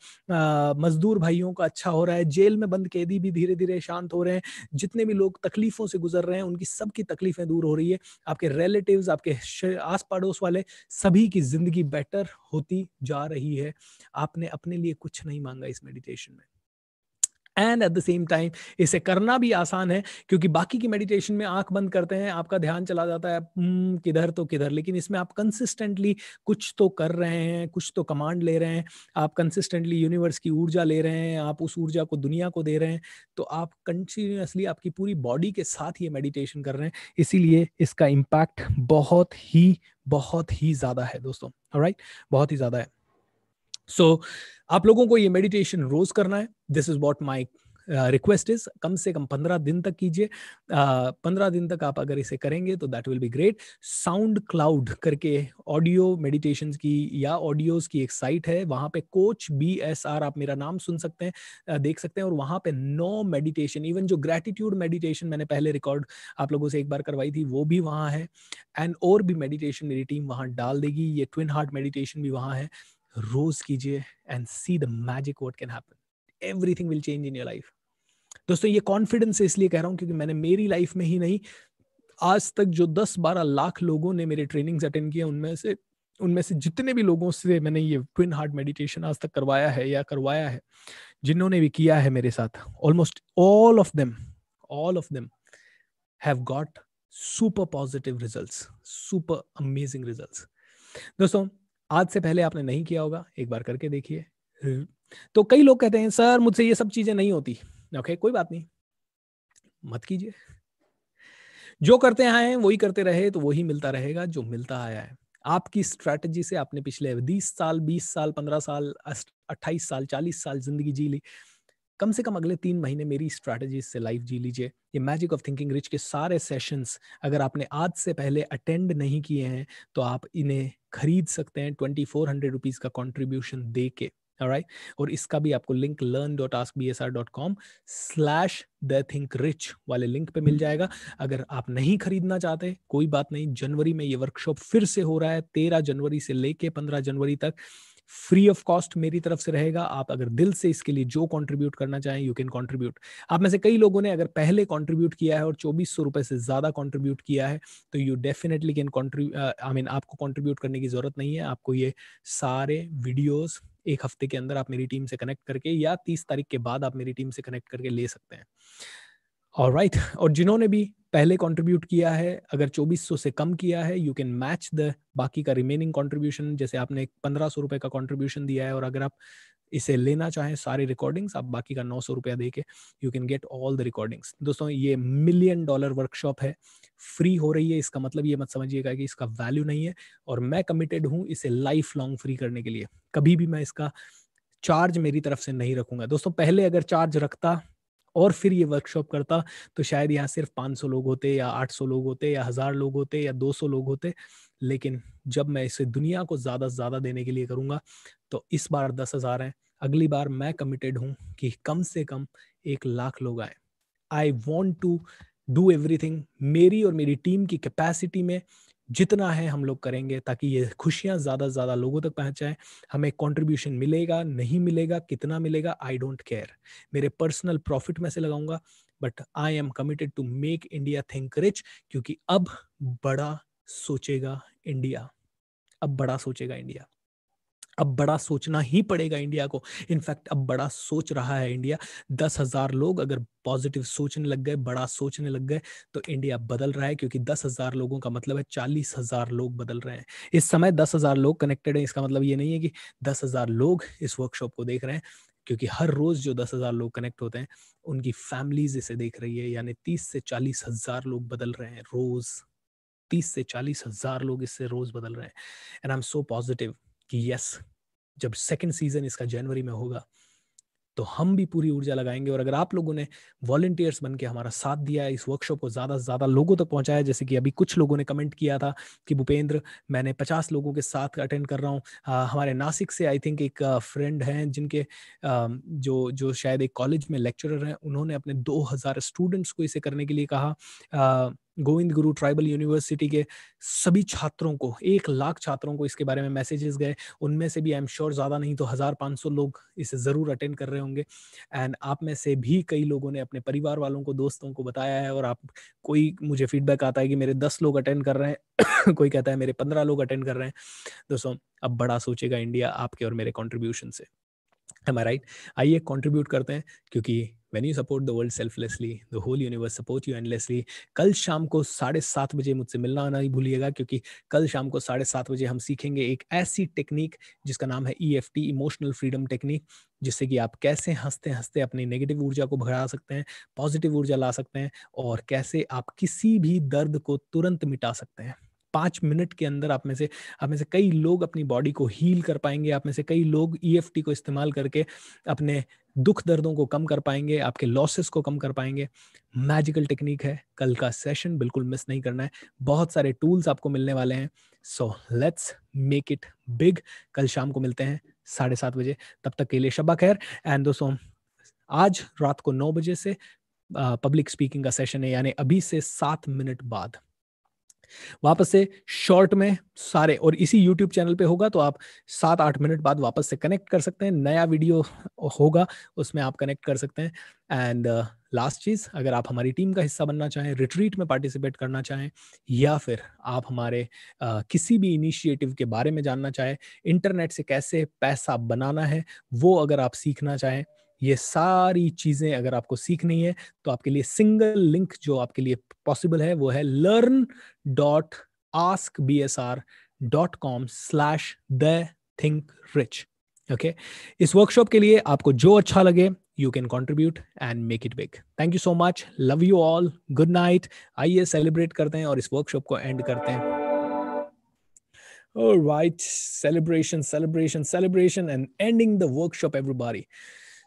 मजदूर भाइयों का अच्छा हो रहा है, जेल में बंद कैदी भी धीरे धीरे शांत हो रहे हैं, जितने भी लोग तकलीफों से गुजर रहे हैं उनकी सबकी तकलीफें दूर हो रही है, आपके रिलेटिव्स, आपके आस पड़ोस वाले सभी की जिंदगी बेटर होती जा रही है। आपने अपने लिए कुछ नहीं मांगा इस मेडिटेशन में, and at the same time इसे करना भी आसान है क्योंकि बाकी की मेडिटेशन में आंख बंद करते हैं, आपका ध्यान चला जाता है किधर तो किधर, लेकिन इसमें आप कंसिस्टेंटली कुछ तो कर रहे हैं, कुछ तो कमांड ले रहे हैं, आप कंसिस्टेंटली यूनिवर्स की ऊर्जा ले रहे हैं, आप उस ऊर्जा को दुनिया को दे रहे हैं, तो आप कंटिन्यूअसली आपकी पूरी बॉडी के साथ ये मेडिटेशन कर रहे हैं। इसीलिए इसका इम्पैक्ट बहुत ही ज्यादा है दोस्तों। ऑलराइट, बहुत ही ज्यादा है। सो आप लोगों को ये मेडिटेशन रोज करना है। This is what my request is, कम से कम 15 दिन तक कीजिए। 15 दिन तक आप अगर इसे करेंगे तो that will be great. Sound cloud करके ऑडियो मेडिटेशन की या ऑडियोज की एक साइट है, वहां पे कोच BSR आप मेरा नाम सुन सकते हैं, देख सकते हैं, और वहां पे 9 मेडिटेशन, इवन जो ग्रेटिट्यूड मेडिटेशन मैंने पहले रिकॉर्ड आप लोगों से एक बार करवाई थी वो भी वहां है, एंड और भी मेडिटेशन मेरी टीम वहां डाल देगी। ये ट्विन हार्ट मेडिटेशन भी वहां है, रोज कीजिए and see the magic what can happen, everything will change in your life. दोस्तों, ये कॉन्फिडेंस इसलिए कह रहा हूं क्योंकि मैंने मेरी लाइफ में ही नहीं, आज तक जो 10-12 लाख लोगों ने मेरे ट्रेनिंग्स अटेंड किए, उनमें से जितने भी लोगों से मैंने ये ट्विन हार्ट मेडिटेशन आज तक करवाया है, जिन्होंने भी किया है मेरे साथ, almost all of them have got super positive results, super amazing results. दोस्तों आज से पहले आपने नहीं किया होगा, एक बार करके देखिए। तो कई लोग कहते हैं सर मुझसे ये सब चीजें नहीं होती। ओके, कोई बात नहीं, मत कीजिए। जो करते आए हैं वही करते रहे तो वही मिलता रहेगा जो मिलता आया है। आपकी स्ट्रैटेजी से आपने पिछले 20 साल, 20 साल, 15 साल, 28 साल, 40 साल जिंदगी जी ली। कम से कम अगले 3 महीने मेरी स्ट्रैटेजी से लाइफ जी लीजिए। ये मैजिक ऑफ थिंकिंग रिच के सारे सेशंस अगर आपने आज से पहले अटेंड नहीं किए हैं तो आप इन्हें खरीद सकते हैं 2400 रुपीज का कंट्रीब्यूशन दे के। ऑलराइट, और इसका भी आपको लिंक learn.askbsr.com/thethinkrich वाले लिंक पे मिल जाएगा। अगर आप नहीं खरीदना चाहते कोई बात नहीं, जनवरी में ये वर्कशॉप फिर से हो रहा है, 13 जनवरी से लेके 15 जनवरी तक, फ्री ऑफ कॉस्ट मेरी तरफ से रहेगा। आप अगर दिल से इसके लिए जो कंट्रीब्यूट करना चाहें यू कैन कंट्रीब्यूट। आप में से कई लोगों ने अगर पहले कंट्रीब्यूट किया है और 2400 रुपए से ज्यादा कंट्रीब्यूट किया है तो यू डेफिनेटली कैन कंट्रीब्यूट। आपको कंट्रीब्यूट करने की जरूरत नहीं है। आपको ये सारे वीडियोस एक हफ्ते के अंदर आप मेरी टीम से कनेक्ट करके या 30 तारीख के बाद आप मेरी टीम से कनेक्ट करके ले सकते हैं। ऑलराइट, और जिन्होंने भी पहले कंट्रीब्यूट किया है, अगर 2400 से कम किया है, यू कैन मैच द बाकी का रिमेनिंग कंट्रीब्यूशन। जैसे आपने 1500 रुपए का कंट्रीब्यूशन दिया है और अगर आप इसे लेना चाहें सारी रिकॉर्डिंग्स, आप बाकी का 900 रुपया दे के you can get all the recordings. दोस्तों ये $1 मिलियन वर्कशॉप है, फ्री हो रही है। इसका मतलब ये मत समझिएगा कि इसका वैल्यू नहीं है, और मैं कमिटेड हूँ इसे लाइफ लॉन्ग फ्री करने के लिए। कभी भी मैं इसका चार्ज मेरी तरफ से नहीं रखूंगा। दोस्तों पहले अगर चार्ज रखता और फिर ये वर्कशॉप करता तो शायद यहाँ सिर्फ 500 लोग होते या 800 लोग होते या 1000 लोग होते या 200 लोग होते। लेकिन जब मैं इसे दुनिया को ज्यादा से ज्यादा देने के लिए करूंगा तो इस बार 10,000 है, अगली बार मैं कमिटेड हूं कि कम से कम 1 लाख लोग आए। I want to do everything, मेरी और मेरी टीम की कैपेसिटी में जितना है हम लोग करेंगे ताकि ये खुशियां ज्यादा से ज्यादा लोगों तक पहुंचाएं। हमें कंट्रीब्यूशन मिलेगा नहीं मिलेगा, कितना मिलेगा, आई डोंट केयर, मेरे पर्सनल प्रॉफिट में से लगाऊंगा, but I am committed to make India think rich, क्योंकि अब बड़ा सोचेगा इंडिया, अब बड़ा सोचेगा इंडिया, अब बड़ा सोचना ही पड़ेगा इंडिया को। इनफैक्ट अब बड़ा सोच रहा है इंडिया। 10,000 लोग अगर पॉजिटिव सोचने लग गए, बड़ा सोचने लग गए तो इंडिया बदल रहा है, क्योंकि 10,000 लोगों का मतलब है 40,000 लोग बदल रहे हैं। इस समय 10,000 लोग कनेक्टेड हैं, इसका मतलब ये नहीं है कि 10,000 लोग इस वर्कशॉप को देख रहे हैं, क्योंकि हर रोज जो 10,000 लोग कनेक्ट होते हैं उनकी फैमिलीज इसे देख रही है, यानी 30 से 40,000 लोग बदल रहे हैं रोज। 30 से 40,000 लोग इससे रोज बदल रहे हैं। And I am so positive कि यस, जब सेकंड सीजन इसका जनवरी में होगा तो हम भी पूरी ऊर्जा लगाएंगे। और अगर आप लोगों ने वॉलंटियर्स बन के हमारा साथ दिया है, इस वर्कशॉप को ज्यादा से ज्यादा लोगों तक पहुंचाया, जैसे कि अभी कुछ लोगों ने कमेंट किया था कि भूपेंद्र मैंने 50 लोगों के साथ अटेंड कर रहा हूँ। हमारे नासिक से आई थिंक एक फ्रेंड हैं जिनके जो शायद एक कॉलेज में लेक्चरर हैं, उन्होंने अपने 2000 स्टूडेंट्स को इसे करने के लिए कहा। गोविंद गुरु ट्राइबल यूनिवर्सिटी के सभी छात्रों को, 1 लाख छात्रों को इसके बारे में मैसेजेस गए। उनमें से भी आई एम श्योर ज्यादा नहीं तो 1500 लोग इसे जरूर अटेंड कर रहे होंगे। एंड आप में से भी कई लोगों ने अपने परिवार वालों को, दोस्तों को बताया है। और आप, कोई मुझे फीडबैक आता है कि मेरे 10 लोग अटेंड कर रहे हैं कोई कहता है मेरे 15 लोग अटेंड कर रहे हैं। दोस्तों अब बड़ा सोचेगा इंडिया आपके और मेरे कंट्रीब्यूशन से। Am I right? आइए कंट्रीब्यूट करते हैं, क्योंकि when you support the world selflessly, the whole universe support you endlessly। कल शाम को 7:30 बजे मुझसे मिलना नहीं भूलिएगा, क्योंकि कल शाम को 7:30 बजे हम सीखेंगे एक ऐसी टेक्निक जिसका नाम है EFT, इमोशनल फ्रीडम टेक्निक, जिससे कि आप कैसे हंसते हंसते अपनी नेगेटिव ऊर्जा को भगा सकते हैं, पॉजिटिव ऊर्जा ला सकते हैं, और कैसे आप किसी भी दर्द को तुरंत मिटा सकते हैं। 5 मिनट के अंदर आप में से कई लोग अपनी बॉडी को हील कर पाएंगे। आप में से कई लोग EFT को इस्तेमाल करके अपने दुख दर्दों को कम कर पाएंगे, आपके लॉसेस को कम कर पाएंगे। मैजिकल टेक्निक है, कल का सेशन बिल्कुल मिस नहीं करना है। बहुत सारे टूल्स आपको मिलने वाले हैं, so let's make it big. कल शाम को मिलते हैं 7:30 बजे, तब तक के लिए शब्बा खैर। एंड दोस्तों आज रात को 9 बजे से पब्लिक स्पीकिंग का सेशन है, यानी अभी से 7 मिनट बाद वापस से शॉर्ट में सारे, और इसी YouTube चैनल पे होगा, तो आप 7-8 मिनट बाद वापस से कनेक्ट कर सकते हैं। नया वीडियो होगा, उसमें आप कनेक्ट कर सकते हैं। एंड लास्ट चीज, अगर आप हमारी टीम का हिस्सा बनना चाहें, रिट्रीट में पार्टिसिपेट करना चाहें, या फिर आप हमारे किसी भी इनिशिएटिव के बारे में जानना चाहें, इंटरनेट से कैसे पैसा बनाना है वो अगर आप सीखना चाहें, ये सारी चीजें अगर आपको सीखनी है तो आपके लिए सिंगल लिंक जो आपके लिए पॉसिबल है वो है learn.askbsr.com/thethinkrich. ओके, इस वर्कशॉप के लिए आपको जो अच्छा लगे you can contribute and make it big. Thank you so much, love you all, good night. आइए सेलिब्रेट करते हैं और इस वर्कशॉप को एंड करते हैं. All right, celebration, and ending the workshop, everybody.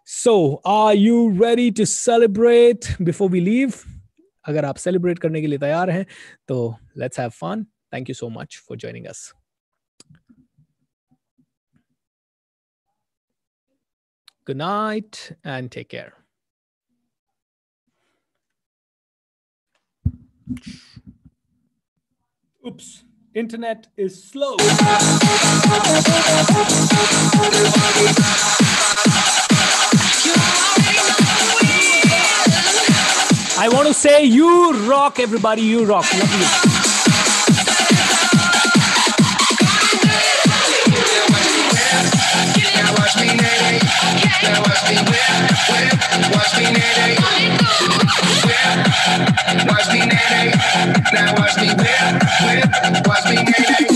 So, are you ready to celebrate before we leave? अगर आप celebrate करने के लिए तैयार हैं, तो let's have fun. Thank you so much for joining us. Good night and take care. Oops. Internet is slow. I want to say you rock, everybody. You rock. Love you. Watch me, Nene. Now watch me whip, watch me, Nene.